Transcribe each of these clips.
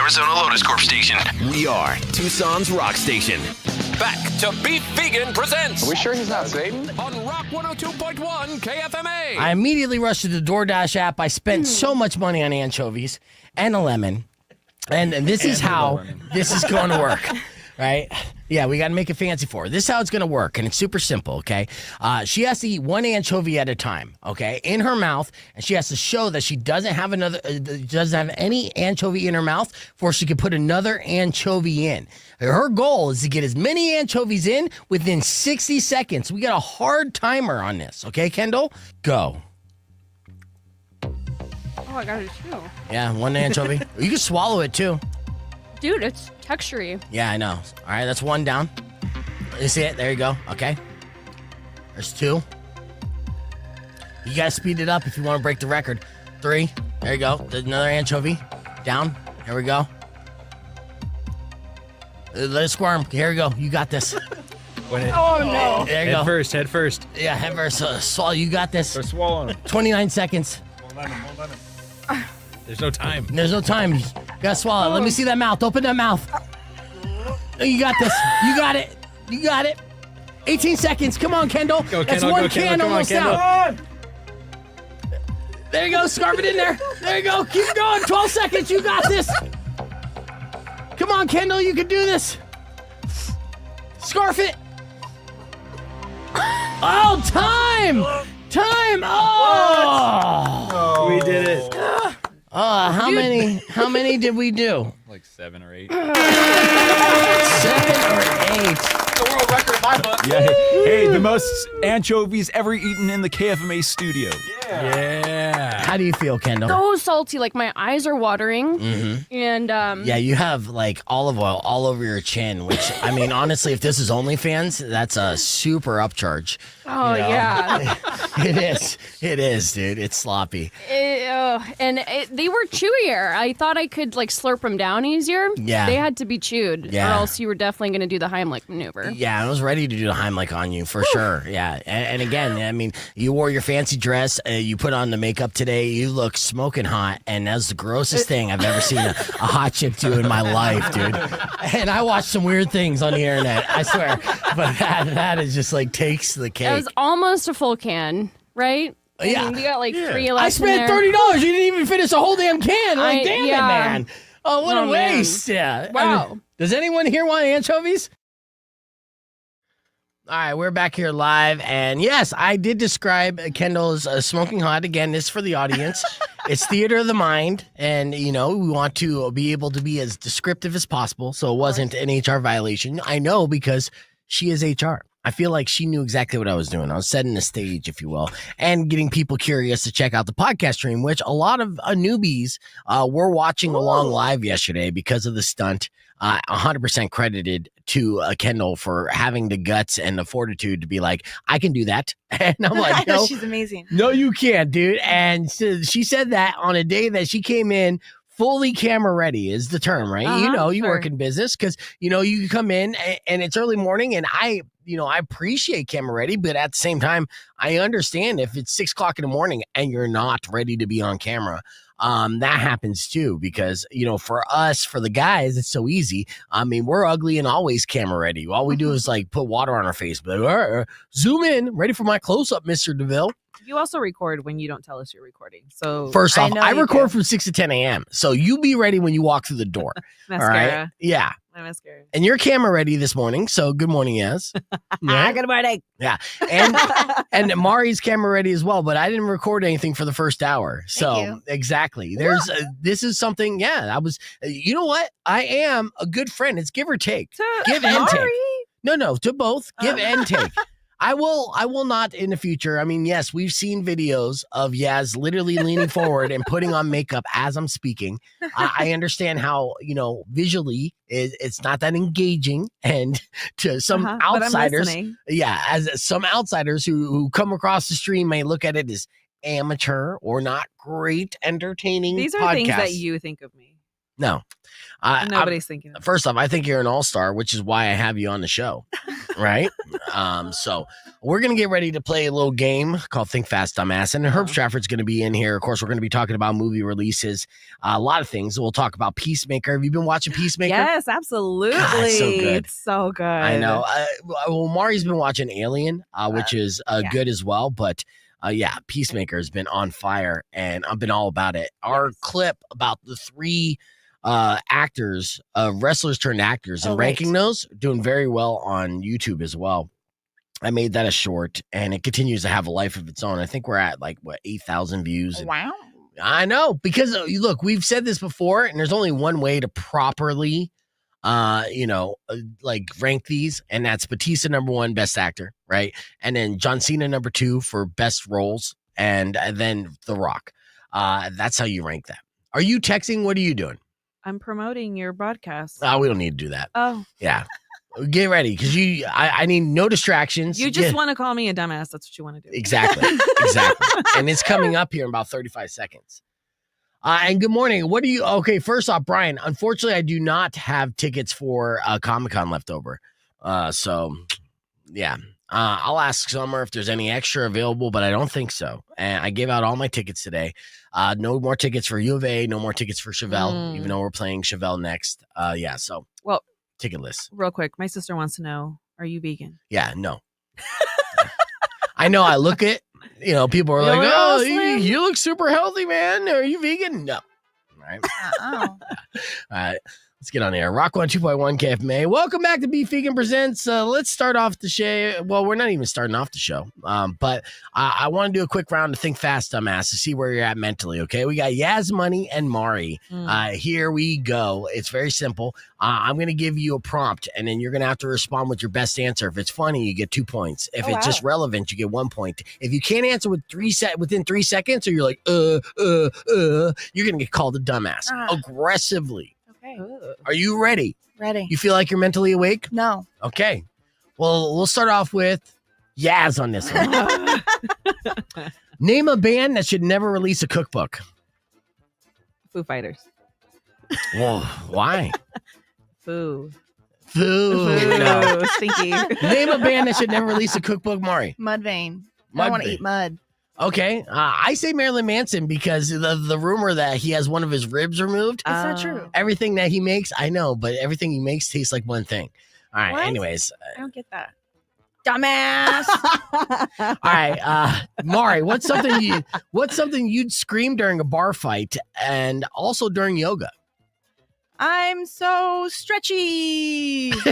Arizona Lotus Corp station. We are Tucson's rock station. Back to Beef Vegan Presents. Are we sure he's not Satan? On Rock 102.1 KFMA. I immediately rushed to the DoorDash app. I spent so much money on anchovies and a lemon. And this is how this is going to work, right? Yeah, we got to make it fancy for her. This is how it's going to work, and it's super simple, okay? She has to eat one anchovy at a time, okay, in her mouth, and she has to show that she doesn't have any anchovy in her mouth before she can put another anchovy in. Her goal is to get as many anchovies in within 60 seconds. We got a hard timer on this, okay, Kendall? Go. Oh, I got it too. Yeah, one anchovy. You can swallow it, too. Dude, it's textury. Yeah, I know. All right, that's one down. You see it? There you go. Okay. There's two. You got to speed it up if you want to break the record. 3. There you go. There's another anchovy. Down. Here we go. Let it squirm. Here we go. You got this. Oh, no. There you go. Head first. Yeah, head first. Swallow. You got this. Start swallowing. 29 seconds. Hold on. There's no time. There's no time. You got to swallow. Let me see that mouth. Open that mouth. You got this. You got it. You got it. 18 seconds. Come on, Kendall. Go, That's Kendall, one go, can Kendall. almost Come on, out. There you go. Scarf it in there. There you go. Keep going. 12 seconds. You got this. Come on, Kendall. You can do this. Scarf it. Oh, time. Time. Oh. We did it. How many did we do? Like 7 or 8. 7 or 8. The world record in my book. Yeah. Hey, the most anchovies ever eaten in the KFMA studio. Yeah. How do you feel, Kendall? So salty. Like, my eyes are watering. Mm-hmm. And, Yeah, you have like olive oil all over your chin, which, I mean, honestly, if this is OnlyFans, that's a super upcharge. oh, You know? yeah. It is. It is, dude. It's sloppy. They were chewier. I thought I could, like, slurp them down easier. Yeah. They had to be chewed. Yeah. Or else you were definitely going to do the Heimlich maneuver. Yeah, I was ready to do the Heimlich on you for sure. Yeah. And again, I mean, you wore your fancy dress. You put on the makeup today. You look smoking hot. And that's the grossest thing I've ever seen a hot chick do in my life, dude. And I watched some weird things on the internet, I swear. But that is just like takes the cake. It was almost a full can, right? Yeah. I mean, we got like 3 left I spent $30. You didn't even finish a whole damn can. Like, damn it, man. Oh, what a waste. Yeah. Wow. I mean, does anyone here want anchovies? All right, we're back here live. And yes, I did describe Kendall's smoking hot. Again, this is for the audience. It's theater of the mind. And, you know, we want to be able to be as descriptive as possible. So it wasn't an HR violation. I know because she is HR. I feel like she knew exactly what I was doing. I was setting the stage, if you will, and getting people curious to check out the podcast stream, which a lot of newbies were watching along live yesterday because of the stunt. 100% credited to Kendall for having the guts and the fortitude to be like, I can do that. And I'm like, no, she's amazing. No, you can't, dude. And so she said that on a day that she came in fully camera ready is the term, right? You know, you work in business because, you know, you come in and it's early morning and I appreciate camera ready, but at the same time, I understand if it's 6 o'clock in the morning and you're not ready to be on camera. That happens too, because, you know, for us, for the guys, it's so easy. I mean, we're ugly and always camera ready. All we do is like put water on our face, but zoom in, ready for my close up, Mr. DeVille. You also record when you don't tell us you're recording. So first off, I record from 6 to 10 a.m. So you be ready when you walk through the door. Mascara. All right? Yeah. My mascara. And you're camera ready this morning. So good morning, Yas. Yeah. Good morning. Yeah. And Mari's camera ready as well, but I didn't record anything for the first hour. So exactly. There's this is something. Yeah, I was, you know what? I am a good friend. It's give or take. Give and take. No, to both. Give and take. I will not in the future. I mean, yes, we've seen videos of Yas literally leaning forward and putting on makeup as I'm speaking. I understand how, you know, visually it's not that engaging, and to some outsiders, as some outsiders who come across the stream may look at it as amateur or not great entertaining. These are podcasts. things that you think of me. No. Nobody's thinking of it. First off, I think you're an all-star, which is why I have you on the show, right? So we're going to get ready to play a little game called Think Fast, Dumbass. And Herb Stratford's going to be in here. Of course, we're going to be talking about movie releases, a lot of things. We'll talk about Peacemaker. Have you been watching Peacemaker? Yes, absolutely. God, it's so good. It's so good. I know. Well, Mari's been watching Alien, which is good as well. But yeah, Peacemaker has been on fire, and I've been all about it. Our clip about the three actors, wrestlers turned actors, and ranking those, doing very well on YouTube as well. I made that a short, and it continues to have a life of its own. I think we're at 8,000 views. Wow. I know, because look, we've said this before, and there's only one way to properly rank these, and that's Batista number 1, best actor, right? And then John Cena number 2 for best roles, and then The Rock. That's how you rank that. Are you texting? What are you doing? I'm promoting your broadcast. We don't need to do that. Oh. Yeah. Get ready, because I need no distractions. You just want to call me a dumbass. That's what you want to do. Exactly. And it's coming up here in about 35 seconds. And good morning. What do you... Okay, first off, Brian, unfortunately, I do not have tickets for Comic-Con left over. So, yeah. I'll ask Summer if there's any extra available, but I don't think so. And I gave out all my tickets today. No more tickets for U of A, no more tickets for Chevelle, even though we're playing Chevelle next. So well, ticket list. Real quick, my sister wants to know, are you vegan? Yeah, no. I know I look at, people are like, oh, you look super healthy, man. Are you vegan? No. All right. All right. Let's get on air. Rock 102.1 KFMA. Welcome back to Beef Vegan Presents. Let's start off the show. Well, we're not even starting off the show, but I want to do a quick round to Think Fast, Dumbass, to see where you're at mentally, okay? We got Yas Money and Mari. Here we go. It's very simple. I'm going to give you a prompt, and then you're going to have to respond with your best answer. If it's funny, you get 2 points. If it's just relevant, you get 1 point. If you can't answer within 3 seconds, or you're like, you're going to get called a dumbass aggressively. Are you ready? Ready. You feel like you're mentally awake? No. Okay. Well, we'll start off with Yas on this one. Name a band that should never release a cookbook. Foo Fighters. Whoa, why? Foo. No. Stinky. Name a band that should never release a cookbook, Mari. Mudvayne. I want to eat mud. Okay. I say Marilyn Manson because the rumor that he has one of his ribs removed. It's not true. Everything that he makes, I know, but everything he makes tastes like one thing. All right. What? Anyways. I don't get that. Dumbass. All right. Mari, what's something you'd scream during a bar fight and also during yoga? I'm so stretchy. All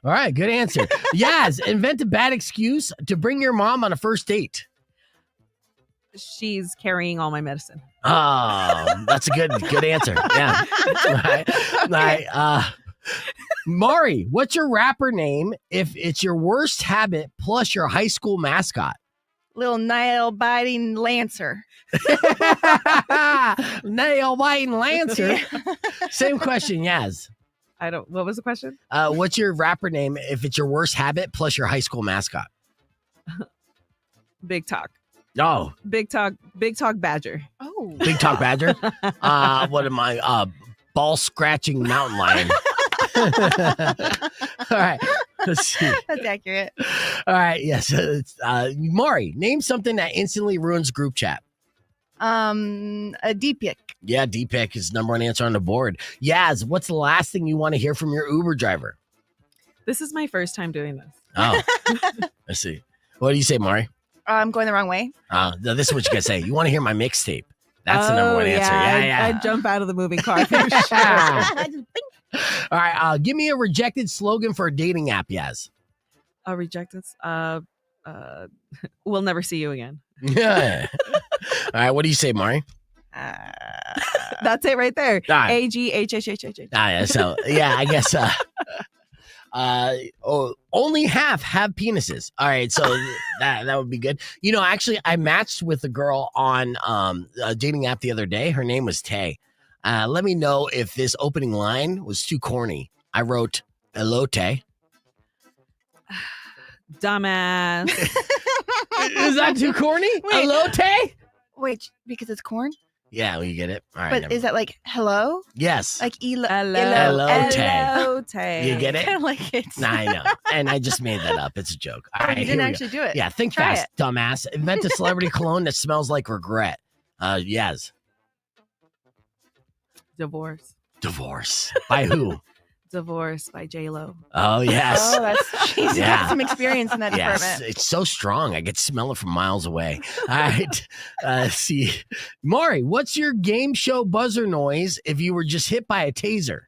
right. Good answer. Yas, invent a bad excuse to bring your mom on a first date. She's carrying all my medicine. Oh, that's a good answer. Yeah. All right. Mari, what's your rapper name if it's your worst habit plus your high school mascot? Little nail-biting Lancer. Nail-biting Lancer. Same question, Yas. What was the question? What's your rapper name if it's your worst habit plus your high school mascot? Big Talk. Oh. Big Talk Badger. Oh. Big Talk Badger? What am I? Ball scratching mountain lion. All right. Let's see. That's accurate. All right. Yes. Mari, name something that instantly ruins group chat. A D-pick. Yeah, D-pick is number one answer on the board. Yas, what's the last thing you want to hear from your Uber driver? This is my first time doing this. Oh. Let's see. What do you say, Mari? I'm going the wrong way. No, this is what you gotta say. You want to hear my mixtape? That's the number one answer. Yeah. I'd jump out of the moving car for sure. All right. Give me a rejected slogan for a dating app, Yas. Rejected. We'll never see you again. Yeah. All right. What do you say, Mari? That's it right there. AGHHHH. Yeah. So yeah, I guess. Only half have penises. All right, so that would be good. Actually, I matched with a girl on a dating app the other day. Her name was Tay. Let me know if this opening line was too corny. I wrote, "Hello, Tay." Dumbass. Is that too corny? Wait. Hello, Tay? Wait, because it's corn? Yeah, well, you get it. All right. But never is that like hello? Yes. Like Hello. Hello, Tay. You get it? Kind of like it. Nah, I know. And I just made that up. It's a joke. All Oh, right, you here didn't we go. actually do it. Yeah, think Try fast, dumbass. Invent a celebrity cologne that smells like regret. Yes. Divorce. Divorce. By who? Divorce by J-Lo. Oh, yes. Oh, that's she's Yeah. got some experience in that Yes, department. it's so strong. I could smell it from miles away. All right. See. Maury, what's your game show buzzer noise if you were just hit by a taser?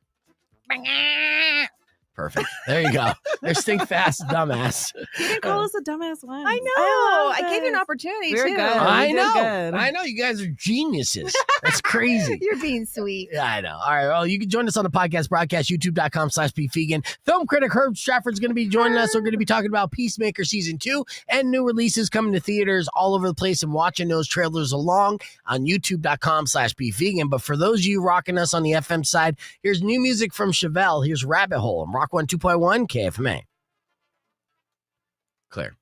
Perfect. There you go. There's think fast, dumbass. You didn't call us a dumbass one. I know. I gave you an opportunity We're too. good. I did know. good. I know. You guys are geniuses. That's crazy. You're being sweet. Yeah, I know. All right. Well, you can join us on the podcast broadcast, youtube.com/bevegan. Film critic Herb Stratford's going to be joining us. We're going to be talking about Peacemaker Season 2 and new releases coming to theaters all over the place and watching those trailers along on youtube.com/bevegan. But for those of you rocking us on the FM side, here's new music from Chevelle. Here's Rabbit Hole on Rock 102.1 KFMA. Clear.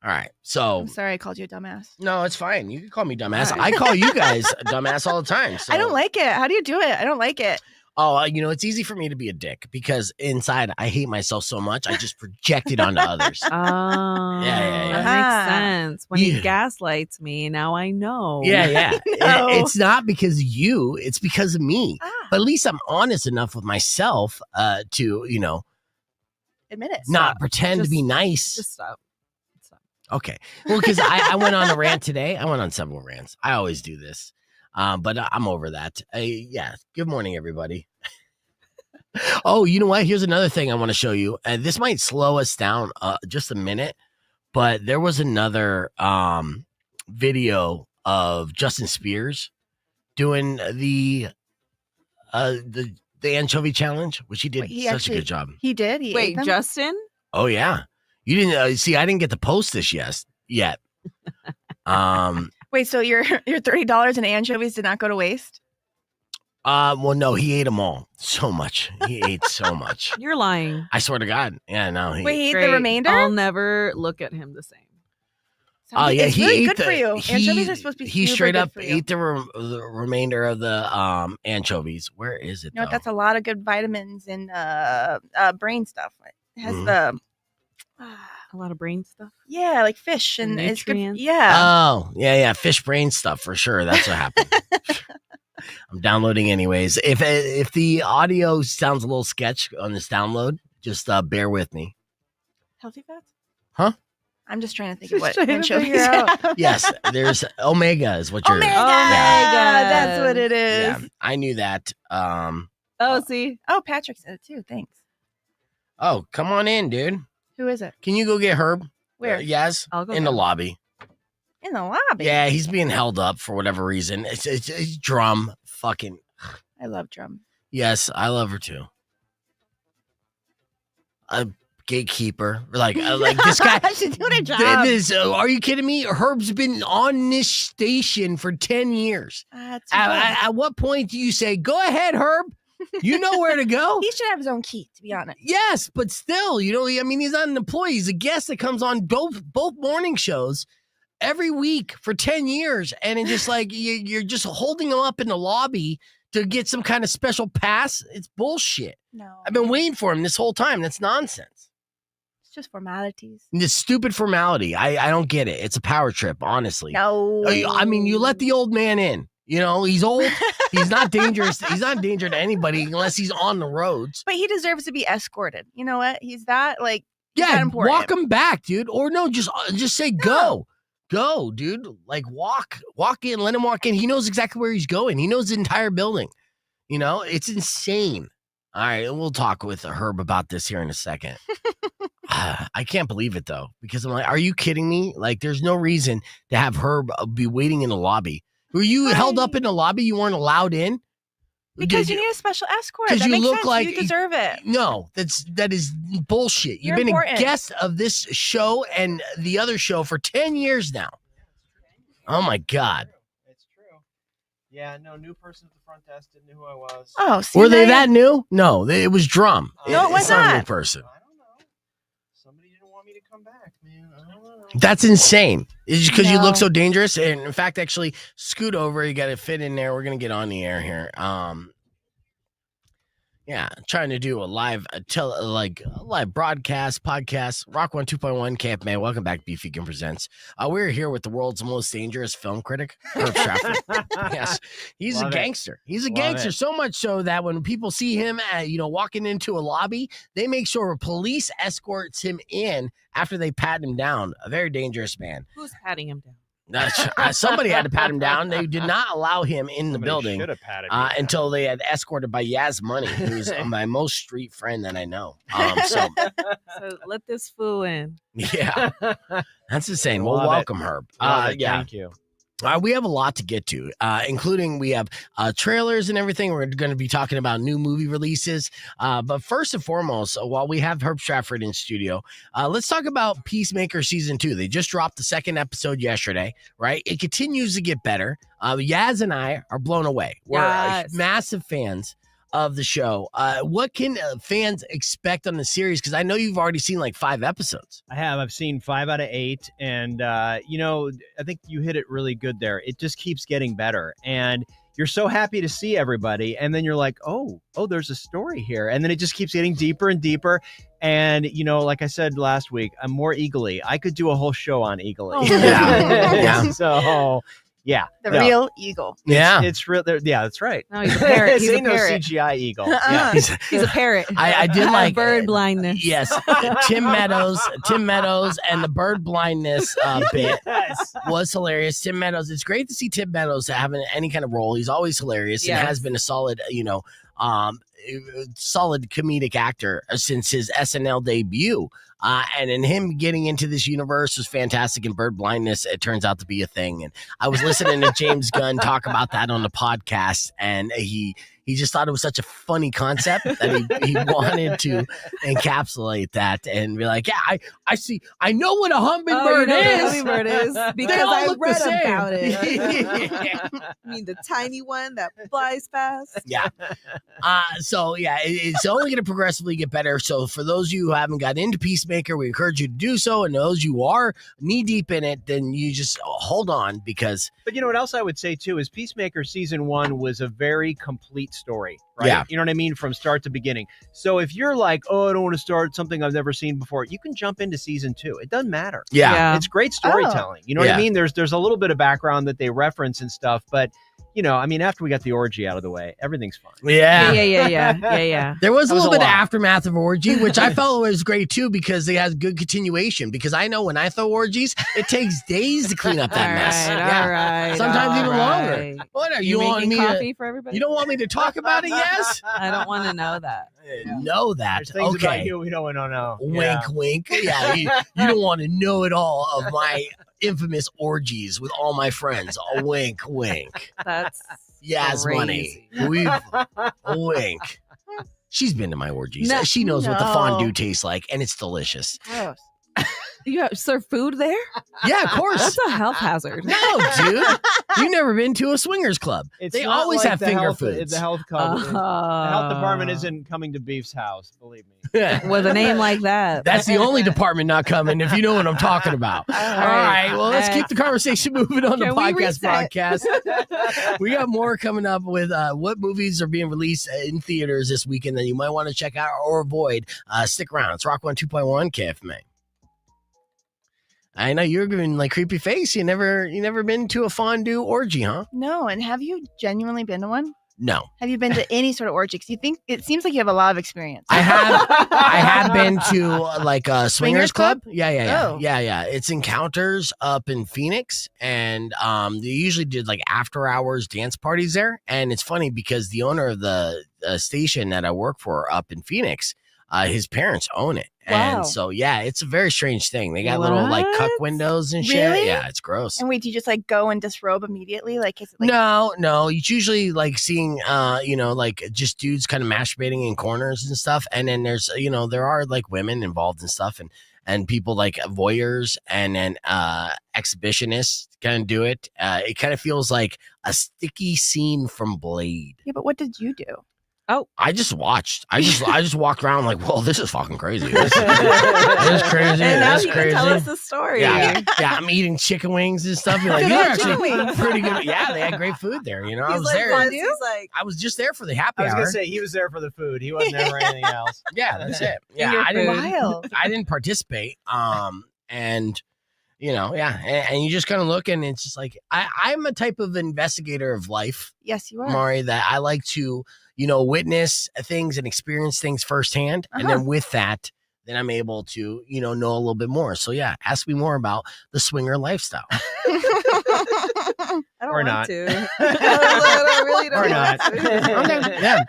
All right. So, I'm sorry I called you a dumbass. no, it's fine. You can call me dumbass. All right. I call you guys a dumbass all the time. So. I don't like it. How do you do it? I don't like it. Oh, it's easy for me to be a dick because inside I hate myself so much. I just project it onto others. Oh, Yeah. That Ah. makes sense. When Yeah. he gaslights me, now I know. Yeah. No. It's not because of you. It's because of me. Ah, But at least I'm honest enough with myself to, admit it. not pretend to be Just- nice. Just stop. Okay. Well, because I went on a rant today. I went on several rants. I always do this. But I'm over that. Yeah. Good morning, everybody. Oh, you know what? Here's another thing I want to show you. This might slow us down just a minute, but there was another video of Justin Spears doing the anchovy challenge, which he did Wait, he such actually- a good job. He did. He ate Wait, them? Justin? Oh yeah, you didn't see. I didn't get to post this yet. Wait, so your $30 in anchovies did not go to waste? Well, no, he ate them all. So much. He ate so much. You're lying. I swear to God. Yeah, no. Wait, he ate Great. the remainder? I'll never look at him the same. Oh yeah, it's he really ate good for you. Anchovies are supposed to be He super straight good up for you. ate the remainder of the anchovies. Where is it? You know, though? that's a lot of good vitamins and brain stuff. It has Mhm. the A lot of brain stuff. yeah, like fish and it's good. Nutrients. Yeah. Oh, yeah, fish brain stuff for sure. That's what happened. I'm downloading anyways. If the audio sounds a little sketch on this download, just bear with me. Healthy fats? Huh? I'm just trying to think of Just what trying to anchovies figure out. have. Yes, there's omega is what you're. Omega. Yeah. That's what it is. Yeah, I knew that. Oh, see? Oh, Patrick said it too. Thanks. Oh, come on in, dude. Who is it? Can you go get Herb? Where? Yes, I'll go in the get him. lobby. In the lobby. Yeah, he's being held up for whatever reason. It's drum. Fucking I love drum. yes, I love her too. A gatekeeper, like this guy. She's doing her job. Are you kidding me? Herb's been on this station for 10 years. It's her job. At what point do you say, "Go ahead, Herb"? You know where to go. He should have his own key, to be honest. Yes, but still, I mean, he's not an employee. He's a guest that comes on both morning shows every week for 10 years. And it's just like you're just holding him up in the lobby to get some kind of special pass. It's bullshit. No. I've been waiting for him this whole time. That's nonsense. It's just formalities. This stupid formality. I don't get it. It's a power trip, honestly. No. I mean, you let the old man in. He's old. He's not dangerous. He's not a danger to anybody unless he's on the roads. But he deserves to be escorted. You know what? He's that, like, he's that Yeah, important. walk him back, dude. Or no, just say go. Go, dude. Like walk in, let him walk in. He knows exactly where he's going. He knows the entire building. It's insane. All right, we'll talk with Herb about this here in a second. I can't believe it though, because I'm like, are you kidding me? Like, there's no reason to have Herb be waiting in the lobby. Were you held up in the lobby? You weren't allowed in? Because you need a special escort. 'Cause That you makes look sense. like- You deserve it. No, that is bullshit. You're You've been important. a guest of this show and the other show for 10 years now. Oh my God. It's true. Yeah, no, new person at the front desk didn't know who I was. Oh, see, Were they now that new? No, it was drum. No, it was It's not a new not. person. I don't know. Somebody didn't want me to come come back, man. I don't know. That's insane. It's just because you look No. so dangerous. And in fact, actually, scoot over. You got to fit in there. We're gonna get on the air here. Yeah, trying to do a live broadcast, podcast, Rock 102.1 Camp Man. Welcome back, Beef Vegan Presents. We're here with the world's most dangerous film critic, Herb Stratford. Yes, he's Love a it. gangster. He's a Love gangster, it. so much so that when people see him, walking into a lobby, they make sure police escorts him in after they pat him down. A very dangerous man. Who's patting him down? Somebody had to pat him down. They did not allow him in the building Should have patted me down. until they had escorted by Yas Money, who's my most street friend that I know. So So let this fool in. yeah, that's insane. Well, Love it. welcome, Herb. Love it. Yeah, Thank you. we have a lot to get to, including we have trailers and everything. We're going to be talking about new movie releases. But first and foremost, while we have Herb Stratford in studio, let's talk about Peacemaker Season 2. They just dropped the second episode yesterday, right? It continues to get better. Yaz and I are blown away. We're Yes. massive fans of the show. What can fans expect on the series? Because I know you've already seen like 5 episodes. I have. I've seen 5 out of 8. And, I think you hit it really good there. It just keeps getting better. And you're so happy to see everybody. And then you're like, oh, there's a story here. And then it just keeps getting deeper and deeper. And, like I said last week, I'm more Eagly. I could do a whole show on Eagly. Oh, Yeah. So, yeah. The no, real eagle. Yeah. It's real. Yeah, that's right. No, he's a parrot. This He's a ain't no parrot. CGI eagle. Uh-uh. Yeah. He's a parrot. I did like bird blindness. Yes, Tim Meadows and the bird blindness bit Yes. was hilarious. Tim Meadows, it's great to see Tim Meadows having any kind of role. He's always hilarious and Yes. has been a solid, solid comedic actor since his SNL debut. And in him getting into this universe was fantastic. And bird blindness, it turns out to be a thing. And I was listening to James Gunn talk about that on the podcast, and he just thought it was such a funny concept that he wanted to encapsulate that and be like, yeah, I know what a hummingbird is. Hummingbird is They because all I look the read same. about it. Yeah. I mean, the tiny one that flies fast. Yeah. So yeah, it's only going to progressively get better. So for those of you who haven't got into Peacemaker, we encourage you to do so. And those you are knee deep in it, then you just hold on because But you know what else I would say too is Peacemaker Season 1 was a very complete story, right? Yeah. You know what I mean? From start to beginning. So if you're like, oh, I don't want to start something I've never seen before, you can jump into Season 2. It doesn't matter. yeah. It's great storytelling. You know what Yeah. I mean? There's a little bit of background that they reference and stuff, but after we got the orgy out of the way, everything's fine. Yeah. There was a That was little a bit of lot. aftermath of orgy, which I felt was great too because they had good continuation. Because I know when I throw orgies, it takes days to clean up that mess. Yeah. All right. Sometimes even longer. right. What are You you want making me coffee to? for everybody? You don't want me to talk about it? Yes. I don't want to know that. Know that. There's things about Okay. you we don't know. Wink, wink. Yeah, you don't want to know it all of my infamous orgies with all my friends. A wink, wink. That's Yas Money. crazy. We've wink. She's been to my orgies. No. She knows what the No. fondue tastes like, and it's delicious. Gross. You serve food there? Yeah, of course. That's a health hazard. No, dude. You've never been to a swingers club. They not always like have the finger health, foods. The health club. The health department Uh, isn't coming to Beef's house, believe me. with a name like that. That's the only department not coming, if you know what I'm talking about. All right. Well, let's keep the conversation moving on the Can we podcast reset? podcast. We got more coming up with what movies are being released in theaters this weekend that you might want to check out or avoid. Stick around. It's Rock 102.1 KFMA. I know you're giving like creepy face. You never been to a fondue orgy, huh? No, and have you genuinely been to one? No. Have you been to any sort of orgy? 'Cause you think it seems like you have a lot of experience. I have been to like a swingers club. club? Yeah. Oh. Yeah. It's Encounters up in Phoenix, and they usually did like after hours dance parties there. And it's funny because the owner of the station that I work for up in Phoenix, his parents own it. Wow. And so yeah, it's a very strange thing. They got little like cuck What? windows and shit. Really? Yeah, it's gross. And wait, do you just like go and disrobe immediately? Like, is it like No. It's usually like seeing, like just dudes kind of masturbating in corners and stuff. And then there's, there are like women involved and stuff, and people like voyeurs and then exhibitionists kind of do it. It kind of feels like a sticky scene from Blade. Yeah, but what did you do? Oh, I just watched. I just walked around like, well, this is fucking crazy. This is crazy. and now That's you crazy. can tell us the story. Yeah, I'm eating chicken wings and stuff. You're like, Good they're old actually chicken wings. pretty good. Yeah, they had great food there. You know, I He's was like, there. fondue? He's like, I was just there for the happy I was hour. gonna say he was there for the food. He wasn't there for anything else. Yeah, that's it. Finger Yeah, food. I didn't participate. And you know, yeah, and you just kind of look, and it's just like I'm a type of investigator of life, Yes, you are. Maury, that I like to, you know, witness things and experience things firsthand, and then with that, then I'm able to, you know a little bit more. So yeah, ask me more about the swinger lifestyle. I don't Or want not. to. I really don't Or want not. to. Yeah,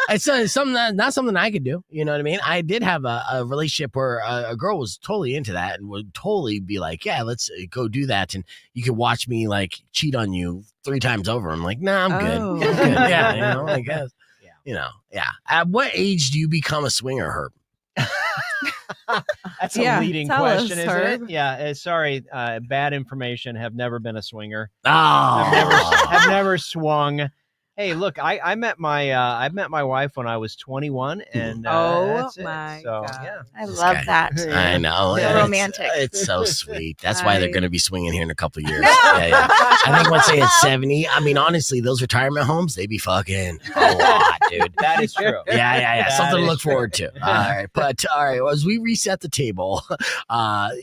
it's something not something I could do. You know what I mean? I did have a relationship where a girl was totally into that and would totally be like, "Yeah, let's go do that." And you could watch me like cheat on you 3 times over. I'm like, "Nah, I'm good. Oh. I'm good." Yeah, you know, I guess. You know, yeah. At what age do you become a swinger, Herb? That's a Yeah, leading tell question, us, isn't Herb. it? Yeah. Sorry, bad information. Have never been a swinger. Oh, Have never swung. Hey, look, I met my wife when I was 21, and that's it. my So God. yeah. I This love guy. that. I know. So It's- romantic. It's so sweet. That's why they're I- going to be swinging here in a couple of years. Yeah. I think once they hit 70, I mean, honestly, those retirement homes, they be fucking a lot, dude. That is true. Yeah. That Something to is look true. forward to. All right. But all right, as we reset the table,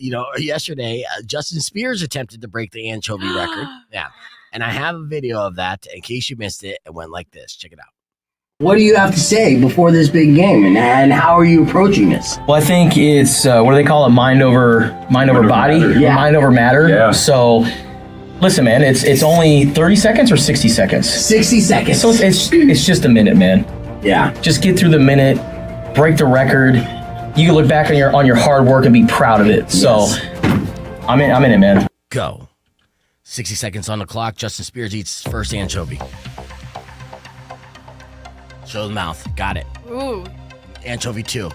you know, yesterday, Justin Spears attempted to break the anchovy record. Yeah. And I have a video of that in case you missed it. It went like this. Check it out. What do you have to say before this big game, and how are you approaching this? Well, I think it's what do they call it? Mind over body, matter. Yeah. mind over matter. Yeah. So, listen, man, it's only 30 seconds or 60 seconds. 60 seconds. So it's just a minute, man. Yeah. Just get through the minute, break the record. You can look back on your hard work and be proud of it. So, I'm in it, man. Go. 60 seconds on the clock. Justin Spears eats his first anchovy. Show the mouth. Got it. Ooh, Anchovy 2.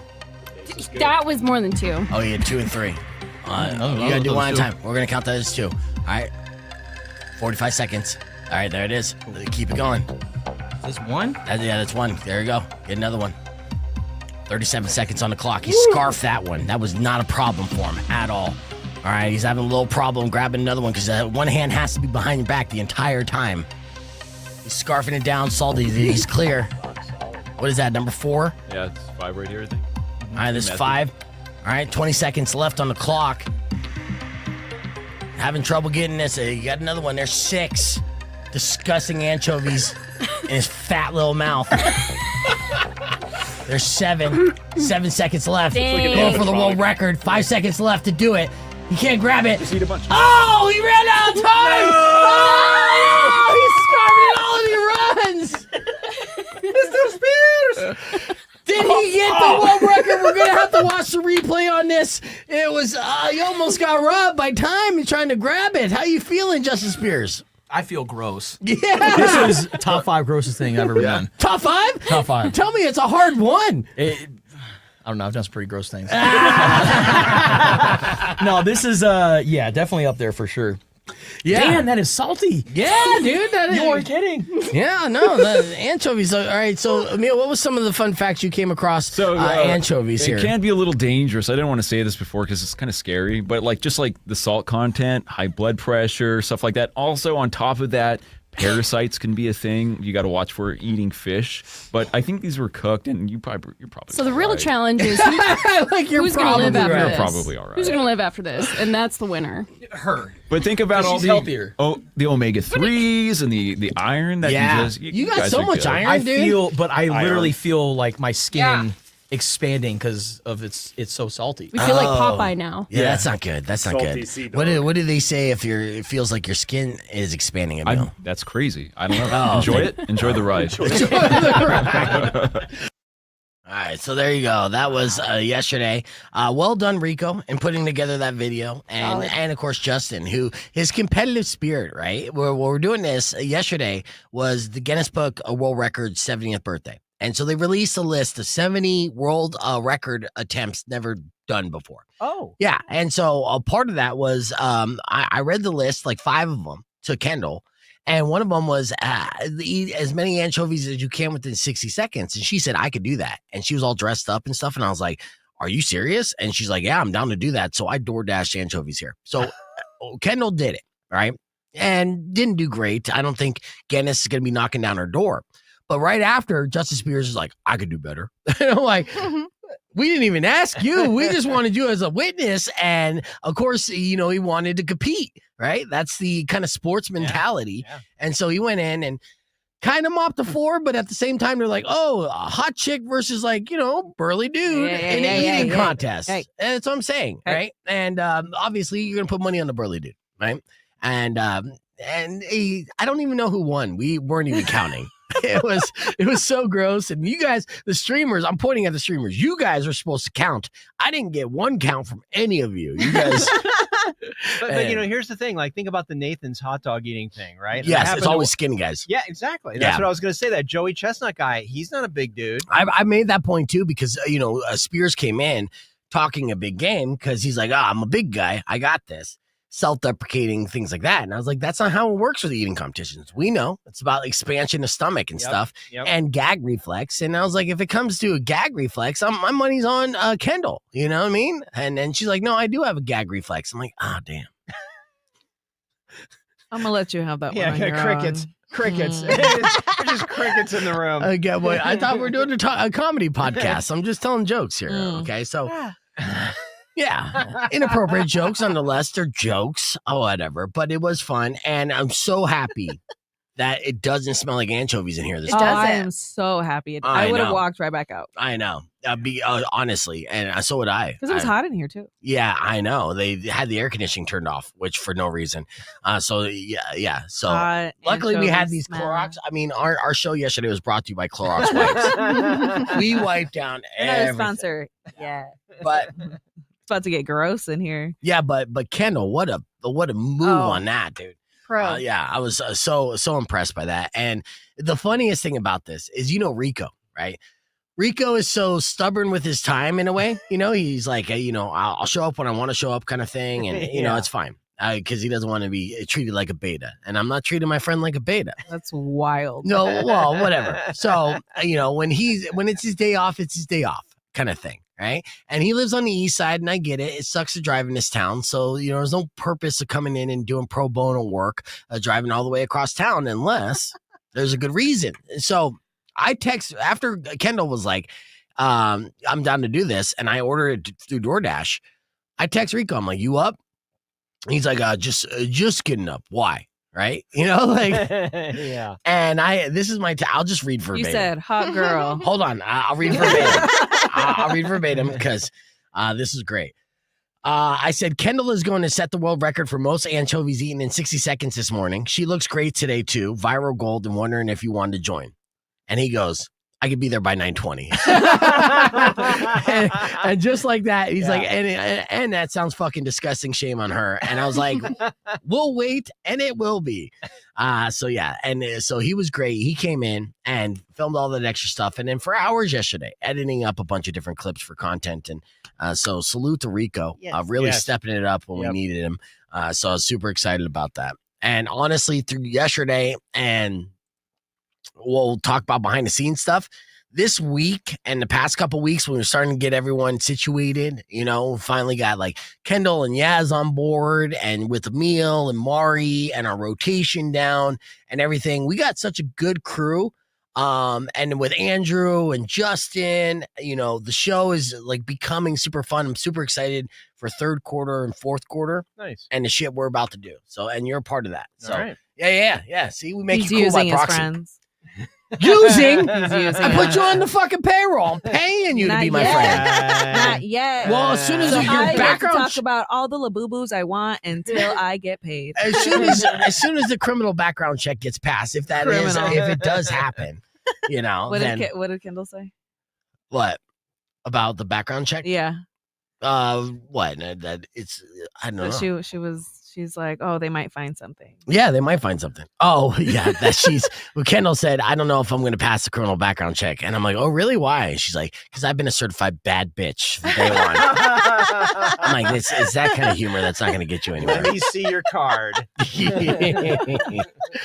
that was more than 2. Oh, yeah, 2 and 3. You gotta do one at a time. We're gonna count that as 2. All right. 45 seconds. All right, there it is. Keep it going. Is this one? That's 1. There you go. Get another one. 37 seconds on the clock. He scarfed that one. That was not a problem for him at all. All right, he's having a little problem grabbing another one because one hand has to be behind your back the entire time. He's scarfing it down. Salty. He's clear. What is that, number 4? Yeah, it's 5 right here, I think. All right, there's 5. All right, 20 seconds left on the clock. Having trouble getting this. You got another one. There's 6 disgusting anchovies in his fat little mouth. There's 7. 7 seconds left. Dang. Going for the world record. 5 seconds left to do it. He can't grab it. Just eat a bunch. Oh, he ran out of time. Oh, he's scarfing it all and he runs. Mr. Spears. Did he get the world record? We're going to have to watch the replay on this. It was, he almost got robbed by time and trying to grab it. How you feeling, Justin Spears? I feel gross. Yeah. This is top 5 grossest thing I've ever done. Top 5? Top 5. Tell me it's a hard one. I don't know. I've done some pretty gross things. No, this is yeah, definitely up there for sure. Yeah. Dan, that is salty. Yeah, dude. You weren't kidding. Yeah, no, the anchovies. All right, so Emil, what was some of the fun facts you came across? So anchovies here. It can be a little dangerous. I didn't want to say this before because it's kind of scary, but just like the salt content, high blood pressure, stuff like that. Also, on top of that, parasites can be a thing. You got to watch for eating fish. But I think these were cooked, and you're probably. So the real right. challenge is like who's going to live after You're this? probably all right. Who's going to live after this? And that's the winner. Her. But think about all she's healthier. the omega-3s and the iron that you got guys so are much good. iron, I dude. feel, but I literally Iron. feel like my skin expanding because of it's so salty. We feel like Popeye now. Yeah, that's not good. That's not Salty good. sea What dog. do they say if it feels like your skin is expanding, Emil? That's crazy. I don't know. Oh, Enjoy it. Enjoy the ride. All right, so there you go. That was yesterday. Well done, Rico, in putting together that video, and of course Justin, who his competitive spirit, right? We're doing this yesterday was the Guinness Book World Record 70th birthday, and so they released a list of 70 world record attempts never done before. Oh, Yeah, and so a part of that was I read the list, like 5 of them to Kendall. And one of them was eat as many anchovies as you can within 60 seconds. And she said, I could do that. And she was all dressed up and stuff. And I was like, are you serious? And she's like, yeah, I'm down to do that. So I DoorDashed anchovies here. So Kendall did it, right? And didn't do great. I don't think Guinness is going to be knocking down her door. But right after, Justice Spears is like, I could do better. And I'm like, we didn't even ask you. We just wanted you as a witness. And of course, he wanted to compete, right? That's the kind of sports mentality. Yeah. And so he went in and kind of mopped the floor, but at the same time, they're like, oh, a hot chick versus burly dude in an eating contest. And that's what I'm saying, right? And obviously, you're going to put money on the burly dude, right? And I don't even know who won. We weren't even counting. It was so gross. And you guys, the streamers, I'm pointing at the streamers. You guys are supposed to count. I didn't get one count from any of you. You guys. but here's the thing. Like, think about the Nathan's hot dog eating thing, right? Yes, it's always skinny guys. Yeah, exactly. That's what I was going to say. That Joey Chestnut guy, he's not a big dude. I made that point too because Spears came in talking a big game because he's like, I'm a big guy. I got this. Self-deprecating, things like that. And I was like, that's not how it works with the eating competitions. We know it's about expansion of stomach and stuff and gag reflex. And I was like, if it comes to a gag reflex, my money's on Kendall. You know what I mean? And then she's like, no, I do have a gag reflex. I'm like, damn. I'm gonna let you have that one. Yeah, crickets. Crickets. There's just crickets in the room. I thought we were doing a comedy podcast. I'm just telling jokes here. Okay, so yeah, inappropriate jokes nonetheless. They're jokes or whatever, but it was fun. And I'm so happy that it doesn't smell like anchovies in here. This time. I am so happy. I would have walked right back out. I know. Honestly, and so would I. Because it was hot in here too. Yeah, I know. They had the air conditioning turned off, which for no reason. So luckily we had these Clorox. I mean, our show yesterday was brought to you by Clorox wipes. We wiped down everything. Not a sponsor. Yeah, but it's about to get gross in here. Yeah, but Kendall, what a move on that, dude. Pro. Yeah, I was so impressed by that. And the funniest thing about this is, Rico, right? Rico is so stubborn with his time in a way. He's like, I'll show up when I want to show up kind of thing. And, it's fine because he doesn't want to be treated like a beta. And I'm not treating my friend like a beta. That's wild. No, well, whatever. So, when it's his day off, it's his day off kind of thing. Right. And he lives on the east side, and I get it. It sucks to drive in this town. So, there's no purpose of coming in and doing pro bono work, driving all the way across town unless there's a good reason. So I text after Kendall was like, I'm down to do this. And I ordered it through DoorDash. I text Rico. I'm like, you up? He's like, just getting up. Why? Right. Yeah. And this is my, I'll just read verbatim. You said hot girl. Hold on. I'll read verbatim. I'll read verbatim because this is great. I said, Kendall is going to set the world record for most anchovies eaten in 60 seconds this morning. She looks great today, too. Viral gold, and wondering if you wanted to join. And he goes, I could be there by 9:20. and just like that, he's like, and that sounds fucking disgusting. Shame on her. And I was like, we'll wait, and it will be. So yeah, and so he was great. He came in and filmed all that extra stuff, and then for hours yesterday, editing up a bunch of different clips for content. And so salute to Rico, really stepping it up when we needed him. So I was super excited about that. And honestly, through yesterday and we'll talk about behind the scenes stuff this week and the past couple weeks when we're starting to get everyone situated, finally got like Kendall and Yas on board and with Emil and Mari and our rotation down and everything. We got such a good crew. And with Andrew and Justin, the show is like becoming super fun. I'm super excited for third quarter and fourth quarter. Nice. And the shit we're about to do. So, and you're a part of that. So, all right. Yeah. See, we make He's you cool by using his proxy. friends. Using? He's using I put you on the fucking payroll. I'm paying you to be my friend. Not yet. Well, as soon as So your I background get to talk about all the laboo-boos I want until I get paid. as soon as the criminal background check gets passed, if it does happen, What then did Kendall say? what about the background check? Yeah. What? That it's I don't know. She was She's like, oh, they might find something. Yeah, they might find something. Oh, yeah, well, Kendall said, I don't know if I'm going to pass the criminal background check. And I'm like, oh, really? Why? And she's like, because I've been a certified bad bitch from day one. I'm like, it's that kind of humor that's not going to get you anywhere. Let me see your card.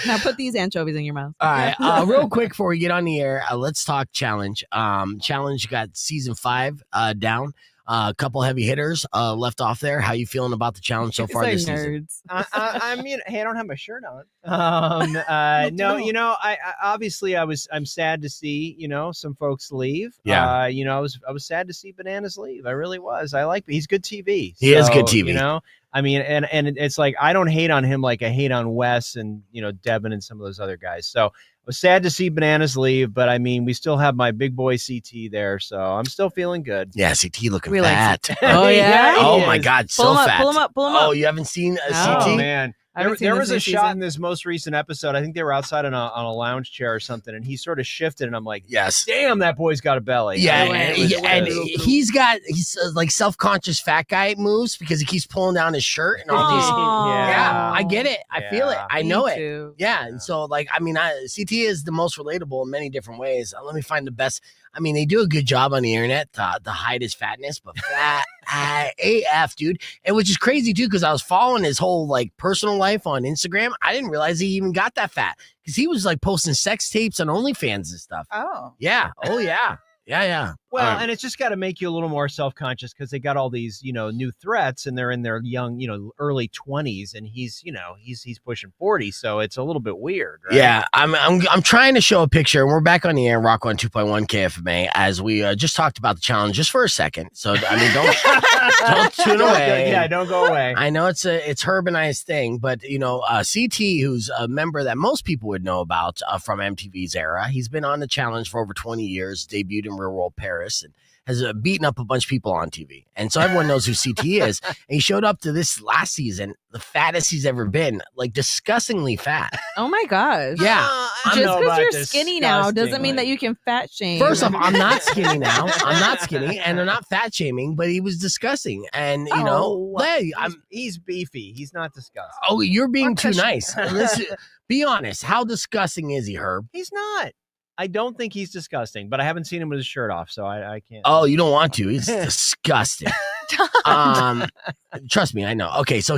Now put these anchovies in your mouth. All right, real quick before we get on the air, let's talk Challenge. Challenge got season 5 down. A couple heavy hitters left off there. How you feeling about the challenge so far this season? I mean, hey, I don't have my shirt on. No, I obviously I'm sad to see some folks leave. Yeah. I was sad to see Bananas leave. I really was. He's good TV. He is good TV. I mean, and it's like I don't hate on him like I hate on Wes and Devin and some of those other guys. So I was sad to see Bananas leave, but I mean, we still have my big boy CT there, so I'm still feeling good. Yeah, CT looking fat. Oh yeah. Oh my God, so fat. Pull him up. Oh, you haven't seen CT? Oh man. There was a shot season. in this most recent episode. I think they were outside on a lounge chair or something, and he sort of shifted, and I'm like, yes, damn, that boy's got a belly. Yeah, and he's like self-conscious fat guy moves because he keeps pulling down his shirt and all these. Yeah, I get it. I feel it. I know it. Yeah, and so like, I mean, CT is the most relatable in many different ways. Let me find the best. I mean, they do a good job on the internet to hide his fatness, but fat AF, dude. And which is crazy too, because I was following his whole like personal life on Instagram. I didn't realize he even got that fat because he was like posting sex tapes on OnlyFans and stuff. Oh. Yeah. Oh yeah. Yeah. Well, and it's just got to make you a little more self-conscious because they got all these, new threats, and they're in their young, early 20s, and he's pushing 40, so it's a little bit weird, right? Yeah, I'm trying to show a picture, and we're back on the air, Rock 102.1 KFMA, as we just talked about the challenge just for a second. So I mean, don't tune away. Yeah, don't go away. I know it's Herb and I's thing, but CT, who's a member that most people would know about from MTV's era, he's been on the challenge for over 20 years, debuted in Real World Paris, and has beaten up a bunch of people on TV. And so everyone knows who CT is. And he showed up to this last season, the fattest he's ever been, like disgustingly fat. Oh my gosh. Yeah. Just because you're skinny now doesn't mean that you can fat shame. First off, I'm not skinny now. I'm not skinny, and I'm not fat shaming, but he was disgusting. And, he's beefy. He's not disgusting. Oh, you're being too nice. Listen, be honest. How disgusting is he, Herb? He's not. I don't think he's disgusting, but I haven't seen him with his shirt off, so I can't. Oh, you don't want to. He's disgusting. Trust me, I know. Okay, so